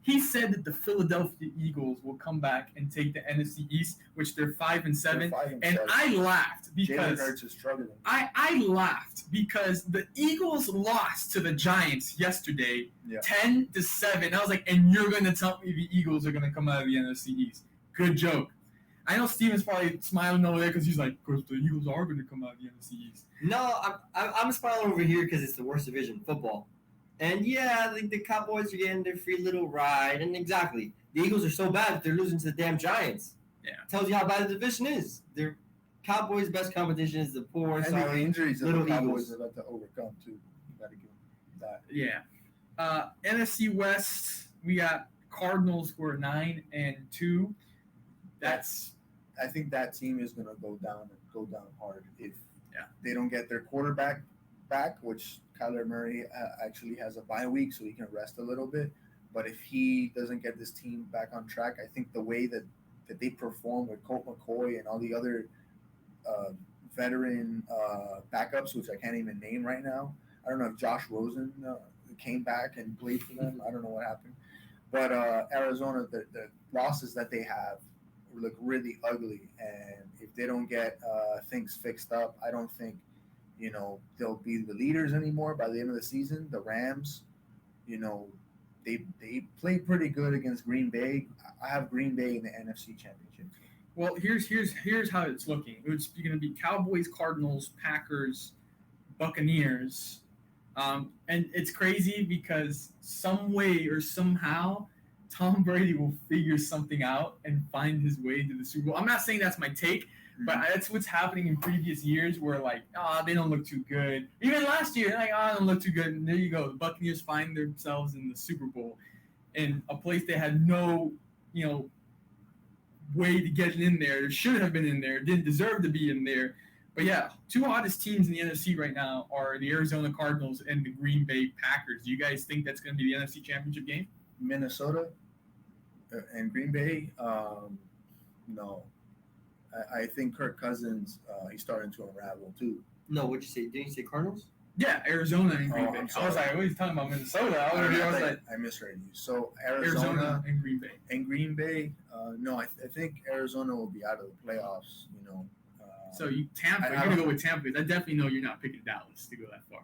He said that the Philadelphia Eagles will come back and take the NFC East, which they're 5-7. And I laughed because Jalen Hurts is struggling. I laughed because the Eagles lost to the Giants yesterday, 10-7. I was like, and you're going to tell me the Eagles are going to come out of the NFC East? Good joke. I know Steven's probably smiling over there because he's like, because the Eagles are going to come out of the NFC East. No, I'm smiling over here because it's the worst division, football. And yeah, I think the Cowboys are getting their free little ride. And exactly, the Eagles are so bad that they're losing to the damn Giants. Yeah, tells you how bad the division is. Their Cowboys' best competition is the poor, and sorry, the injuries little that the Cowboys Eagles have had to overcome too. You got to give them that. Yeah. NFC West, we got Cardinals who are 9-2. I think that team is going to go down hard if they don't get their quarterback back, which Kyler Murray actually has a bye week, so he can rest a little bit. But if he doesn't get this team back on track, I think the way that they perform with Colt McCoy and all the other veteran backups, which I can't even name right now. I don't know if Josh Rosen came back and played for them. I don't know what happened. But Arizona, the losses that they have look really ugly. And if they don't get things fixed up, I don't think they'll be the leaders anymore by the end of the season. The Rams, they played pretty good against Green Bay. I have Green Bay in the NFC Championship. Well, here's how it's looking. It's going to be Cowboys, Cardinals, Packers, Buccaneers, and it's crazy because some way or somehow Tom Brady will figure something out and find his way to the Super Bowl. I'm not saying that's my take. But that's what's happening in previous years where, they don't look too good. Even last year, they don't look too good. And there you go. The Buccaneers find themselves in the Super Bowl in a place they had no, way to get in there. Should have been in there. Didn't deserve to be in there. But yeah, two hottest teams in the NFC right now are the Arizona Cardinals and the Green Bay Packers. Do you guys think that's going to be the NFC Championship game? Minnesota and Green Bay. No, I think Kirk Cousins he's starting to unravel too. No, what'd you say? Didn't you say Cardinals? Yeah, Arizona and Green Bay. I'm I was sorry. like, what are you talking about Minnesota? I was like, I misread you. So Arizona and Green Bay. and Green Bay. No, I think Arizona will be out of the playoffs. So Tampa, you're going to go with Tampa. I definitely know you're not picking Dallas to go that far.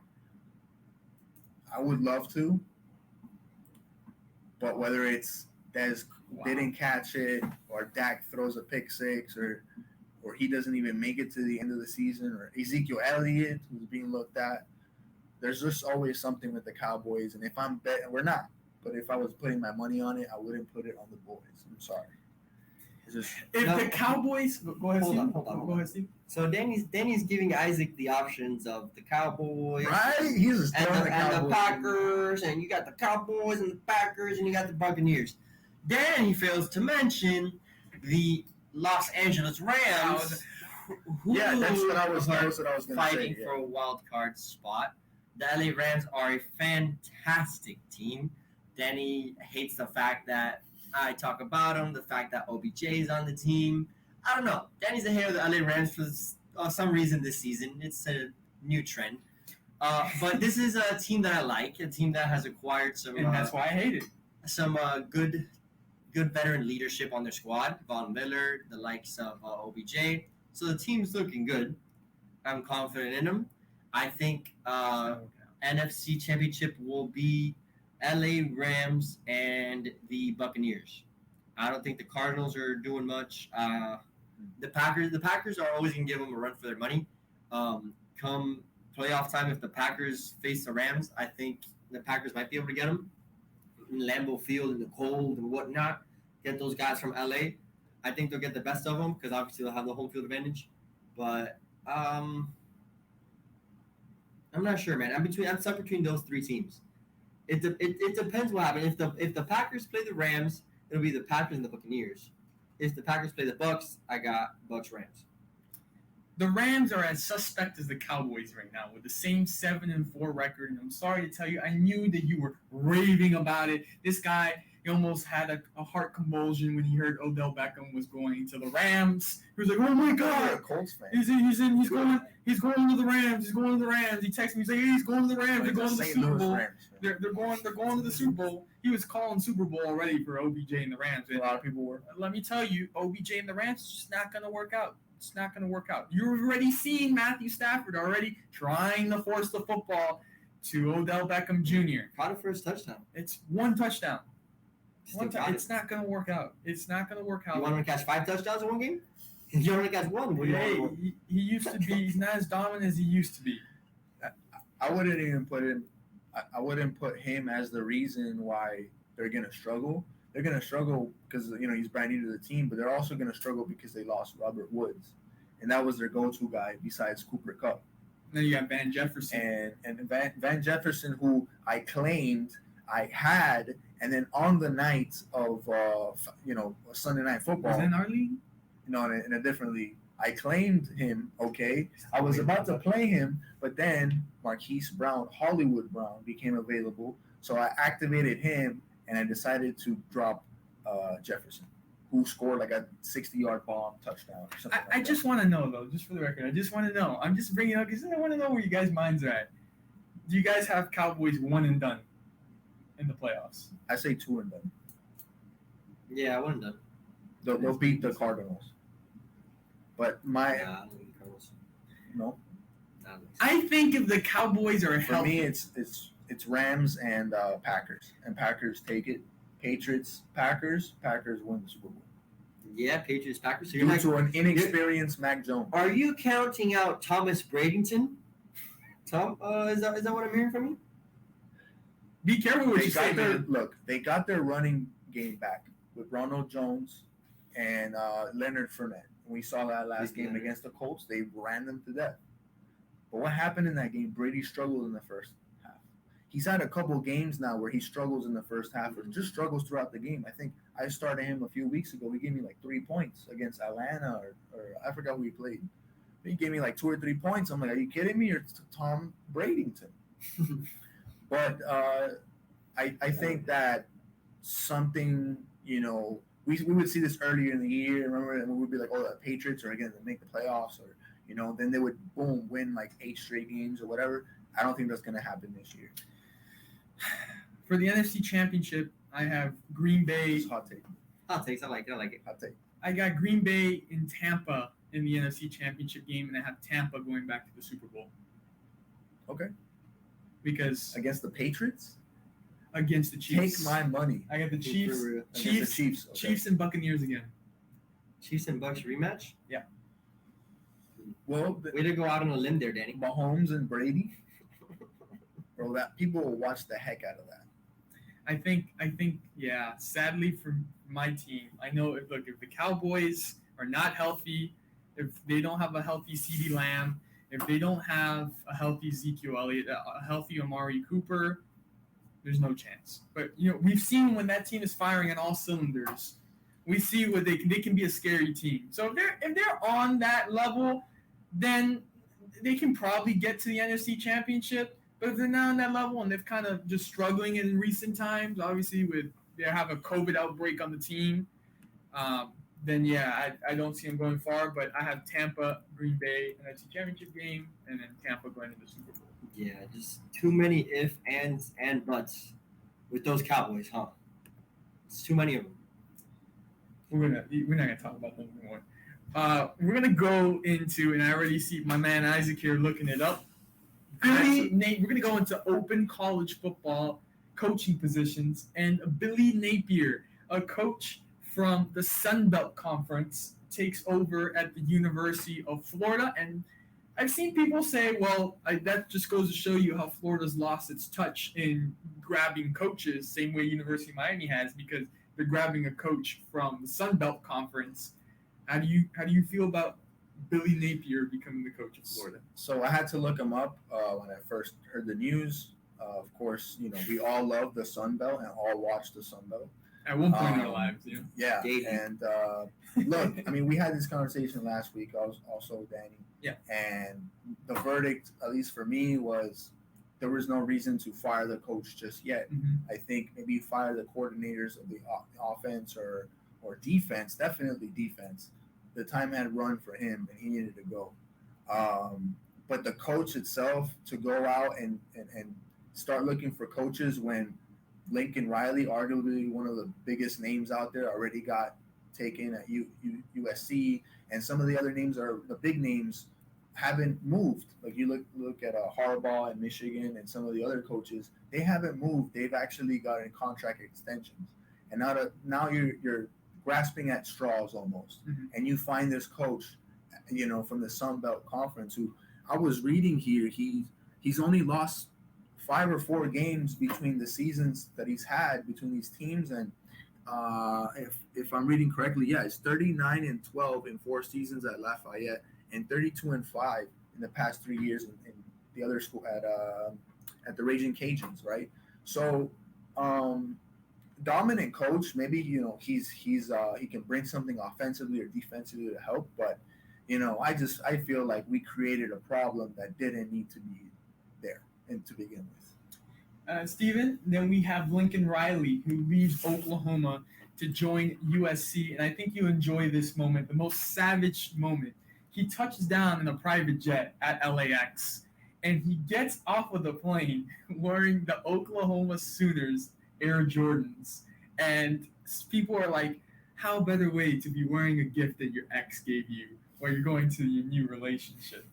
I would love to, but whether it's Dez didn't catch it, or Dak throws a pick six, or he doesn't even make it to the end of the season, or Ezekiel Elliott who's being looked at, there's just always something with the Cowboys. And if I'm betting, we're not, but if I was putting my money on it, I wouldn't put it on the boys. I'm sorry. The Cowboys, go ahead, Steve. Go ahead, Steve. So Danny's giving Isaac the options of the Cowboys, Right? He's and the Packers, and you got the Cowboys and the Packers, and you got the Buccaneers. Danny fails to mention the Los Angeles Rams. Yeah, that's what I was going to say. Fighting for a wild card spot. The LA Rams are a fantastic team. Danny hates the fact that I talk about them, the fact that OBJ is on the team. I don't know. Danny's the hair of the LA Rams for some reason this season. It's a new trend. But this is a team that I like, a team that has acquired some. And that's why I hate it. Some good veteran leadership on their squad. Von Miller, the likes of OBJ. So the team's looking good. I'm confident in them. I think NFC Championship will be LA Rams and the Buccaneers. I don't think the Cardinals are doing much. The Packers are always going to give them a run for their money. Come playoff time, if the Packers face the Rams, I think the Packers might be able to get them in Lambeau Field in the cold and whatnot. Get those guys from LA. I think they'll get the best of them because obviously they'll have the home field advantage. But I'm not sure, man. I'm stuck between those three teams. It depends what happens. If the Packers play the Rams, it'll be the Packers and the Buccaneers. If the Packers play the Bucks, I got Bucks Rams. The Rams are as suspect as the Cowboys right now with the same 7-4 record. And I'm sorry to tell you, I knew that you were raving about it. This guy, he almost had a heart convulsion when he heard Odell Beckham was going to the Rams. He was like, "Oh my God, Colts fan. He's going to the Rams. He's going to the Rams." He texted me, he's like, "Hey, he's going to the Rams. They're going to the Super Bowl. They're going to the Super Bowl." He was calling Super Bowl already for OBJ and the Rams. And a lot of people were. Let me tell you, OBJ and the Rams is just not going to work out. It's not going to work out. You're already seeing Matthew Stafford already trying to force the football to Odell Beckham Jr. Caught it for his touchdown. It's one touchdown. It's not going to work out. It's not going to work out. You want him to catch 5 touchdowns in one game? You want him to catch one? He used to be. He's not as dominant as he used to be. I wouldn't even put him. I wouldn't put him as the reason why they're going to struggle. They're going to struggle because he's brand new to the team, but they're also going to struggle because they lost Robert Woods, and that was their go-to guy besides Cooper Kupp. Then you got Van Jefferson and Van Jefferson, who I claimed I had, and then on the night of Sunday Night Football, was in our league? No, in a different league. I claimed him, okay. I was about to play him, but then Marquise Brown, Hollywood Brown, became available. So I activated him, and I decided to drop Jefferson, who scored like a 60-yard bomb touchdown or something I just want to know, though, just for the record, I just want to know. I'm just bringing it up because I want to know where you guys' minds are at. Do you guys have Cowboys one and done in the playoffs? I say 2 and done. Yeah, 1 and done. They'll beat the Cardinals. But no. I think if the Cowboys are for healthy, me, it's Rams and Packers, and Packers take it. Patriots, Packers win the Super Bowl. Yeah, Patriots, Packers. So Due to an inexperienced Mac Jones. Are you counting out Thomas Bradington? Tom, is that what I'm hearing from you? Be careful what you say, man. Look, they got their running game back with Ronald Jones and Leonard Fournette. We saw that last game against the Colts. They ran them to death. But what happened in that game? Brady struggled in the first half. He's had a couple games now where he struggles in the first half or just struggles throughout the game. I think I started him a few weeks ago. He gave me like 3 points against Atlanta or I forgot who he played. He gave me like 2 or 3 points. I'm like, are you kidding me? You're Tom Bradington. But I think that something, we would see this earlier in the year. Remember, and we would be like, oh, the Patriots are again to make the playoffs, or then they would win like 8 straight games or whatever. I don't think that's going to happen this year. For the NFC Championship, I have Green Bay. It's hot take. Hot takes. I like it. Hot take. I got Green Bay in Tampa in the NFC Championship game, and I have Tampa going back to the Super Bowl. Okay. Because against the Patriots? Against the Chiefs. Take my money. I got the Chiefs. Chiefs. Okay. Chiefs and Buccaneers again. Chiefs and Bucks rematch? Yeah. Well, way to go out on a limb there, Danny. Mahomes and Brady. Bro, that people will watch the heck out of that. I think, yeah. Sadly for my team, I know if the Cowboys are not healthy, if they don't have a healthy CeeDee Lamb, if they don't have a healthy Ezekiel Elliott, a healthy Amari Cooper, there's no chance. But we've seen when that team is firing on all cylinders, we see what they can be a scary team. So if they're on that level, then they can probably get to the NFC Championship. But if they're not on that level and they're kind of just struggling in recent times, obviously they have a COVID outbreak on the team, then yeah, I don't see them going far. But I have Tampa, Green Bay, NFC Championship game, and then Tampa going to the Super Bowl. Yeah, just too many if, ands, and buts with those Cowboys, huh? It's too many of them. We're not gonna talk about them anymore. We're gonna go into, and I already see my man Isaac here looking it up. We're gonna go into open college football coaching positions, and Billy Napier, a coach from the Sun Belt Conference, takes over at the University of Florida. And I've seen people say, well, that just goes to show you how Florida's lost its touch in grabbing coaches, same way University of Miami has, because they're grabbing a coach from the Sun Belt Conference. How do you feel about Billy Napier becoming the coach of Florida? So I had to look him up when I first heard the news. Of course, we all love the Sun Belt and all watch the Sun Belt. At one point in our lives, yeah. And look, I mean, we had this conversation last week. I was also Danny. Yeah. And the verdict, at least for me, was there was no reason to fire the coach just yet. Mm-hmm. I think maybe fire the coordinators of the offense or defense, definitely defense. The time had run for him, and he needed to go. But the coach itself, to go out and start looking for coaches when Lincoln Riley, arguably one of the biggest names out there, already got taken at USC, and some of the other names are the big names haven't moved. Like you look at Harbaugh in Michigan and some of the other coaches, they haven't moved. They've actually gotten contract extensions, and now you're grasping at straws almost, mm-hmm. and you find this coach, from the Sun Belt Conference, who I was reading here, he's only lost 5 or 4 games between the seasons that he's had between these teams, and if I'm reading correctly, yeah, it's 39-12 in 4 seasons at Lafayette, and 32-5 in the past 3 years in the other school at the Raging Cajuns, right? So, dominant coach. Maybe he can bring something offensively or defensively to help, but I feel like we created a problem that didn't need to be there and to begin with. Steven, then we have Lincoln Riley, who leaves Oklahoma to join USC, and I think you enjoy this moment, the most savage moment. He touches down in a private jet at LAX, and he gets off of the plane wearing the Oklahoma Sooners Air Jordans, and people are like, how better way to be wearing a gift that your ex gave you while you're going to your new relationship?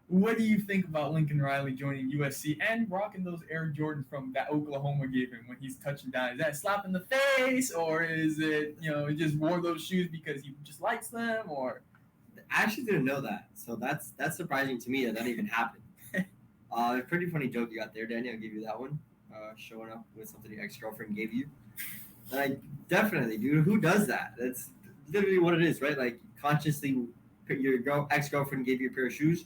What do you think about Lincoln Riley joining USC and rocking those Air Jordans from that Oklahoma gave him when he's touching down? Is that a slap in the face, or is it, he just wore those shoes because he just likes them? Or I actually didn't know that, so that's surprising to me that even happened. A pretty funny joke you got there, Danny. I'll give you that one. Showing up with something your ex-girlfriend gave you. Like, definitely, dude. Who does that? That's literally what it is, right? Like, consciously, your ex-girlfriend gave you a pair of shoes.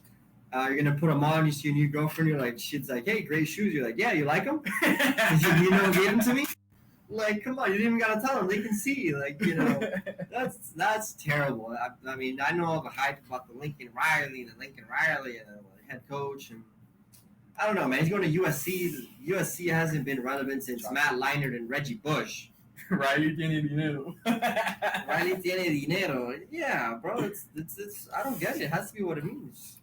You're going to put them on, you see a new girlfriend, you're like, she's like, hey, great shoes. You're like, yeah, you like them? Gave them to me? Like, come on, you didn't even gotta tell them. They can see. Like, you know, that's terrible. I mean, I know all the hype about the Lincoln Riley and the head coach, and I don't know, man. He's going to USC. USC hasn't been relevant since Matt Leinart and Reggie Bush. Riley tiene dinero. Riley tiene dinero. Yeah, bro. It's. I don't get it. It has to be what it means.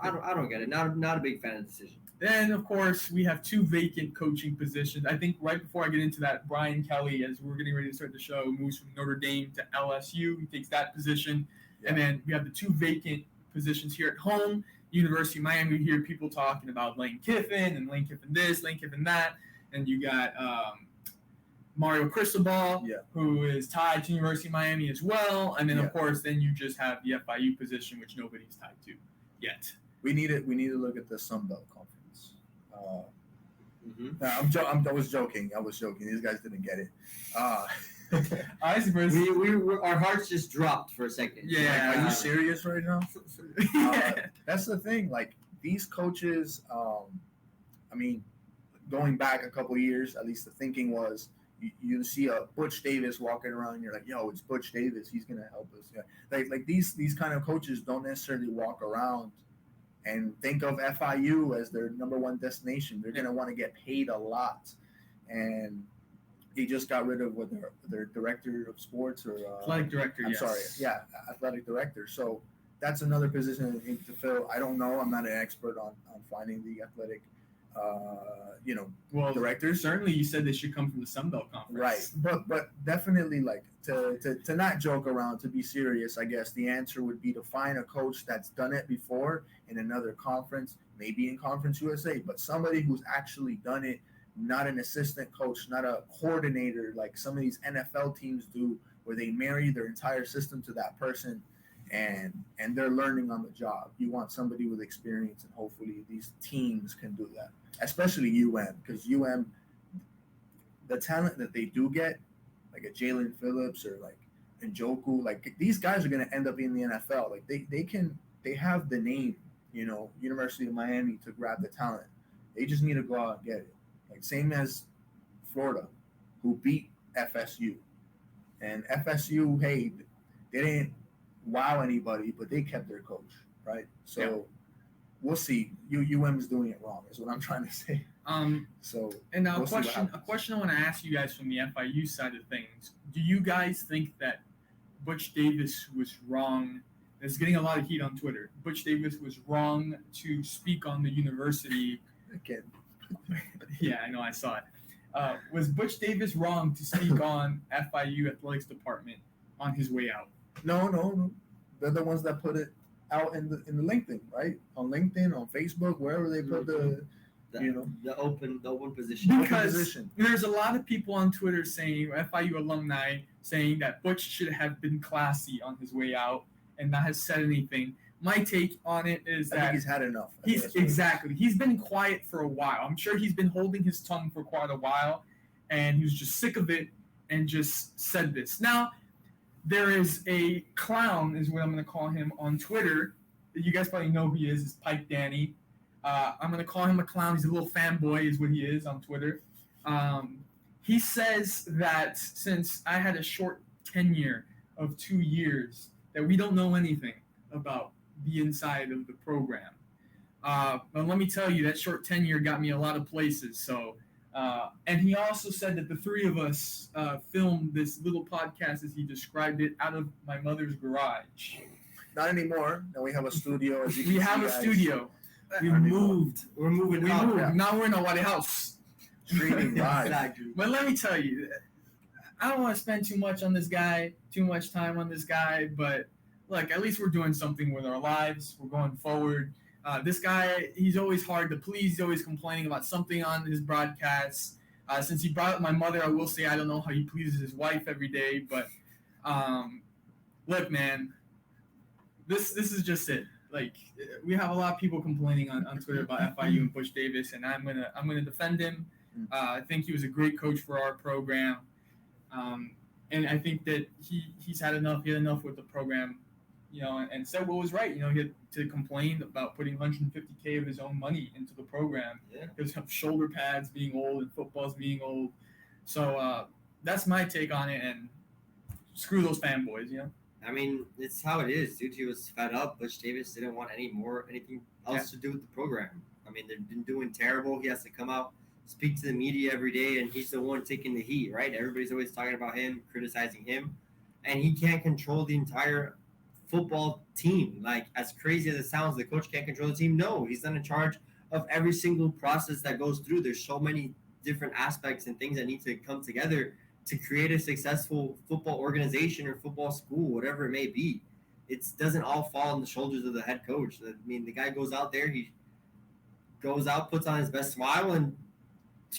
I don't get it. Not a big fan of the decision. Then, of course, we have 2 vacant coaching positions. I think right before I get into that, Brian Kelly, as we're getting ready to start the show, moves from Notre Dame to LSU. He takes that position. Yeah. And then we have the 2 vacant positions here at home. University of Miami, we hear people talking about Lane Kiffin and Lane Kiffin this, Lane Kiffin that. And you got Mario Cristobal, who is tied to University of Miami as well. And then, of course, then you just have the FIU position, which nobody's tied to yet. We need to look at the Sun Belt Conference. I was joking. These guys didn't get it. Our hearts just dropped for a second. Yeah. Like, are you serious right now? That's the thing. Like, these coaches, I mean, going back a couple of years, at least the thinking was you see a Butch Davis walking around and you're like, yo, it's Butch Davis. He's going to help us. Yeah. Like these kind of coaches don't necessarily walk around and think of FIU as their number one destination. They're going to want to get paid a lot. And he just got rid of their director of sports or athletic director. Athletic director. So that's another position to fill. I don't know. I'm not an expert on finding the athletic, directors. Certainly, you said they should come from the Sun Belt Conference, right? But definitely, like to not joke around, to be serious. I guess the answer would be to find a coach that's done it before in another conference, maybe in Conference USA, but somebody who's actually done it. Not an assistant coach, not a coordinator like some of these NFL teams do, where they marry their entire system to that person, and they're learning on the job. You want somebody with experience, and hopefully these teams can do that, especially because the talent that they do get, like a Jalen Phillips or like Njoku, like these guys are going to end up in the NFL. Like they have the name, University of Miami to grab the talent. They just need to go out and get it. Like same as Florida, who beat FSU. And FSU, hey, they didn't wow anybody, but they kept their coach, right? So we'll see. UM is doing it wrong, is what I'm trying to say. And now a question I want to ask you guys from the FIU side of things. Do you guys think that Butch Davis was wrong? It's getting a lot of heat on Twitter. Butch Davis was wrong to speak on the university. Again. Yeah, I know. I saw it. Was Butch Davis wrong to speak on FIU athletics department on his way out? No. They're the ones that put it out in the LinkedIn, right? On LinkedIn, on Facebook, wherever they put the open position. Because there's a lot of people on Twitter saying, FIU alumni saying that Butch should have been classy on his way out and not have said anything. My take on it is that he's had enough. He's been quiet for a while. I'm sure he's been holding his tongue for quite a while, and he was just sick of it and just said this. Now, there is a clown, is what I'm going to call him, on Twitter. You guys probably know who he is. It's Pike Danny. I'm going to call him a clown. He's a little fanboy is what he is on Twitter. He says that since I had a short tenure of 2 years, that we don't know anything about the inside of the program. But let me tell you, that short tenure got me a lot of places. So, and he also said that the 3 of us filmed this little podcast, as he described it, out of my mother's garage. Not anymore. Now we have a studio. We have a studio. We moved. We're moving. We moved. Yeah. Now we're in a White House. Streaming live. But let me tell you, I don't want to spend too much time on this guy, but look, at least we're doing something with our lives. We're going forward. This guy, he's always hard to please. He's always complaining about something on his broadcasts. Since he brought up my mother, I will say I don't know how he pleases his wife every day. But look, man, this is just it. Like, we have a lot of people complaining on Twitter about FIU and Butch Davis, and I'm gonna defend him. I think he was a great coach for our program, and I think that he's had enough. He had enough with the program. And said what was right. He had to complain about putting $150K of his own money into the program because of shoulder pads being old and footballs being old. So that's my take on it, and screw those fanboys, I mean, it's how it is. Dude, he was fed up. Butch Davis didn't want anything else to do with the program. I mean, they've been doing terrible. He has to come out, speak to the media every day, and he's the one taking the heat, right? Everybody's always talking about him, criticizing him, and he can't control the entire football team. Like, as crazy as it sounds, the coach can't control the team. No, he's not in charge of every single process that goes through. There's so many different aspects and things that need to come together to create a successful football organization or football school, whatever it may be. It doesn't all fall on the shoulders of the head coach. I mean, the guy goes out there, he goes out, puts on his best smile, and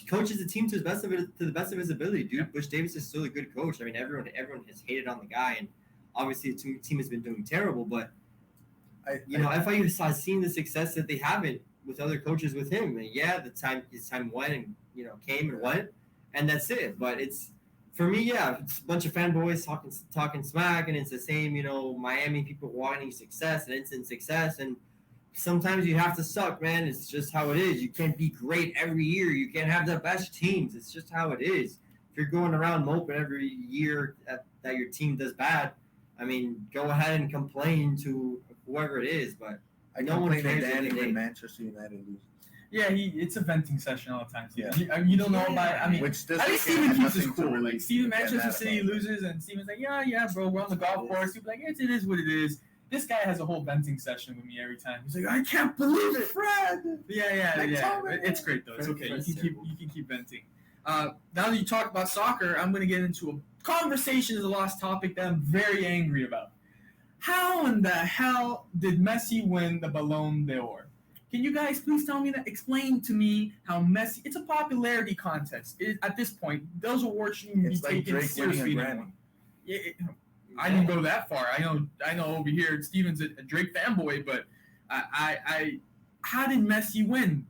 coaches the team to the best of his ability. Dude, yeah. Butch Davis is still a good coach. I mean, everyone has hated on the guy, and obviously the team has been doing terrible. But FIU has seen the success that they haven't with other coaches with him. And yeah, his time went and came and went, and that's it. But it's. For me, yeah, it's a bunch of fanboys talking smack, and it's the same, Miami people wanting success and instant success, and sometimes you have to suck, man. It's just how it is. You can't be great every year. You can't have the best teams. It's just how it is. If you're going around moping every year that your team does bad, I mean, go ahead and complain to whoever it is, but no one cares when Manchester United loses. Yeah, it's a venting session all the time. Yeah. You don't know about. I mean, at least Steven keeps his cool. Like Steven, Manchester City loses, and Steven's like, yeah, bro, we're on the golf course. He's like, it is what it is. This guy has a whole venting session with me every time. He's like, I can't believe it, Fred. Yeah. It's great though. It's okay. You can keep venting. Now that you talk about soccer, I'm going to get into a conversation is a lost topic that I'm very angry about. How in the hell did Messi win the Ballon d'Or? Can you guys please explain to me how Messi? It's a popularity contest. At this point, those awards shouldn't be taken seriously anymore. I didn't go that far. I know over here Steven's a Drake fanboy, but how did Messi win?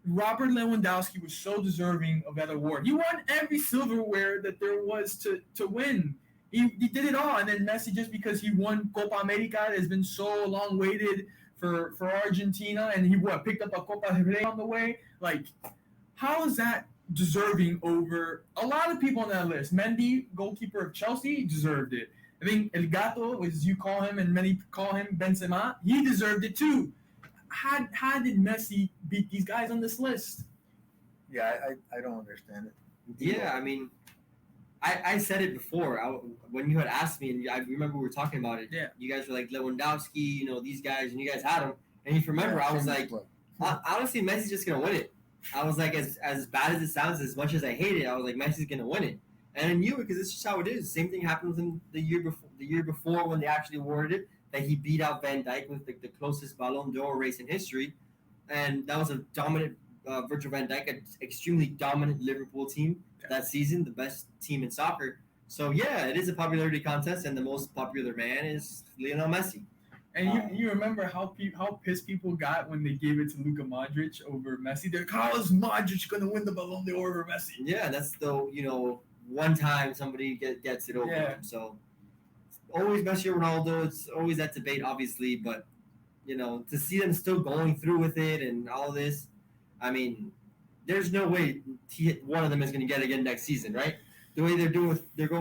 Robert Lewandowski was so deserving of that award. He won every silverware that there was to win. He did it all, and then Messi, just because he won Copa America, has been so long waited for Argentina, and he picked up a Copa del Rey on the way. Like, how is that deserving over a lot of people on that list? Mendy, goalkeeper of Chelsea, deserved it. I think El Gato, as you call him, and many call him Benzema, he deserved it too. How did Messi beat these guys on this list? Yeah, I don't understand it. Yeah, I mean, I said it before when you had asked me, and I remember we were talking about it. Yeah. You guys were like Lewandowski, these guys, and you guys had him. And if you remember, I was like, honestly, Messi's just gonna win it. I was like, as bad as it sounds, as much as I hate it, I was like, Messi's gonna win it. And I knew it because it's just how it is. Same thing happened with him the year before when they actually awarded it, that he beat out Van Dijk with the closest Ballon d'Or race in history, and that was a dominant Virgil van Dijk, an extremely dominant Liverpool team that season, the best team in soccer. So yeah, it is a popularity contest, and the most popular man is Lionel Messi. And you remember how pissed people got when they gave it to Luka Modric over Messi? They're like, how is Modric going to win the Ballon d'Or over Messi? Yeah, that's the one time somebody gets it over him. So always Messi or Ronaldo. It's always that debate, obviously, but to see them still going through with it and all this, I mean, there's no way one of them is going to get it again next season, right? The way they're going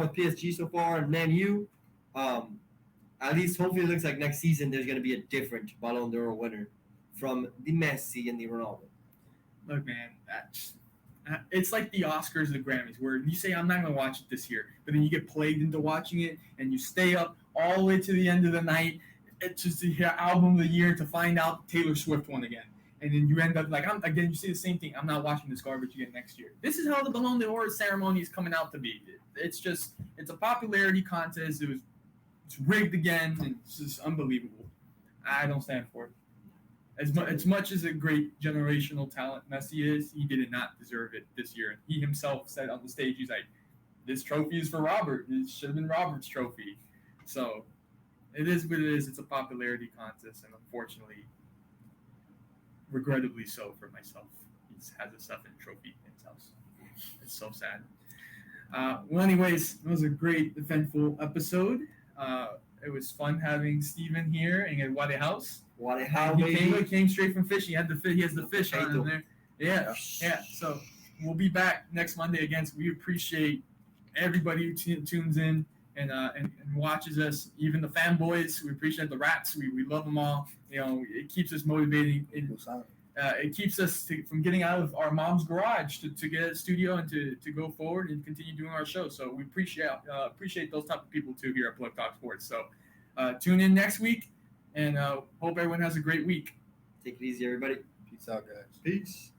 with PSG so far and Man U, at least hopefully it looks like next season there's going to be a different Ballon d'Or winner from the Messi and the Ronaldo. Look, man, it's like the Oscars and the Grammys, where you say, I'm not going to watch it this year, but then you get plagued into watching it, and you stay up all the way to the end of the night. It's just the album of the year to find out Taylor Swift won again. And then you end up like, you say the same thing. I'm not watching this garbage again next year. This is how the Ballon d'Or ceremony is coming out to be. It's a popularity contest. It's rigged again, and it's just unbelievable. I don't stand for it. As much as a great generational talent Messi is, he did not deserve it this year. He himself said on the stage, he's like, this trophy is for Robert. It should have been Robert's trophy. So it is what it is. It's a popularity contest, and unfortunately, regrettably so for myself, he has a stuffed trophy in his house. It's so sad. Well, anyways, it was a great, eventful episode. It was fun having Steven here and at Wade House. He came straight from fishing. He has the fish on him there. Yeah. So we'll be back next Monday again. So we appreciate everybody who tunes in and watches us, even the fanboys. We appreciate the rats. We love them all. It keeps us motivating. It keeps us from getting out of our mom's garage to get a studio and to go forward and continue doing our show. So we appreciate those type of people too here at Plug Talk Sports. So tune in next week, and hope everyone has a great week. Take it easy, everybody. Peace out, guys. Peace.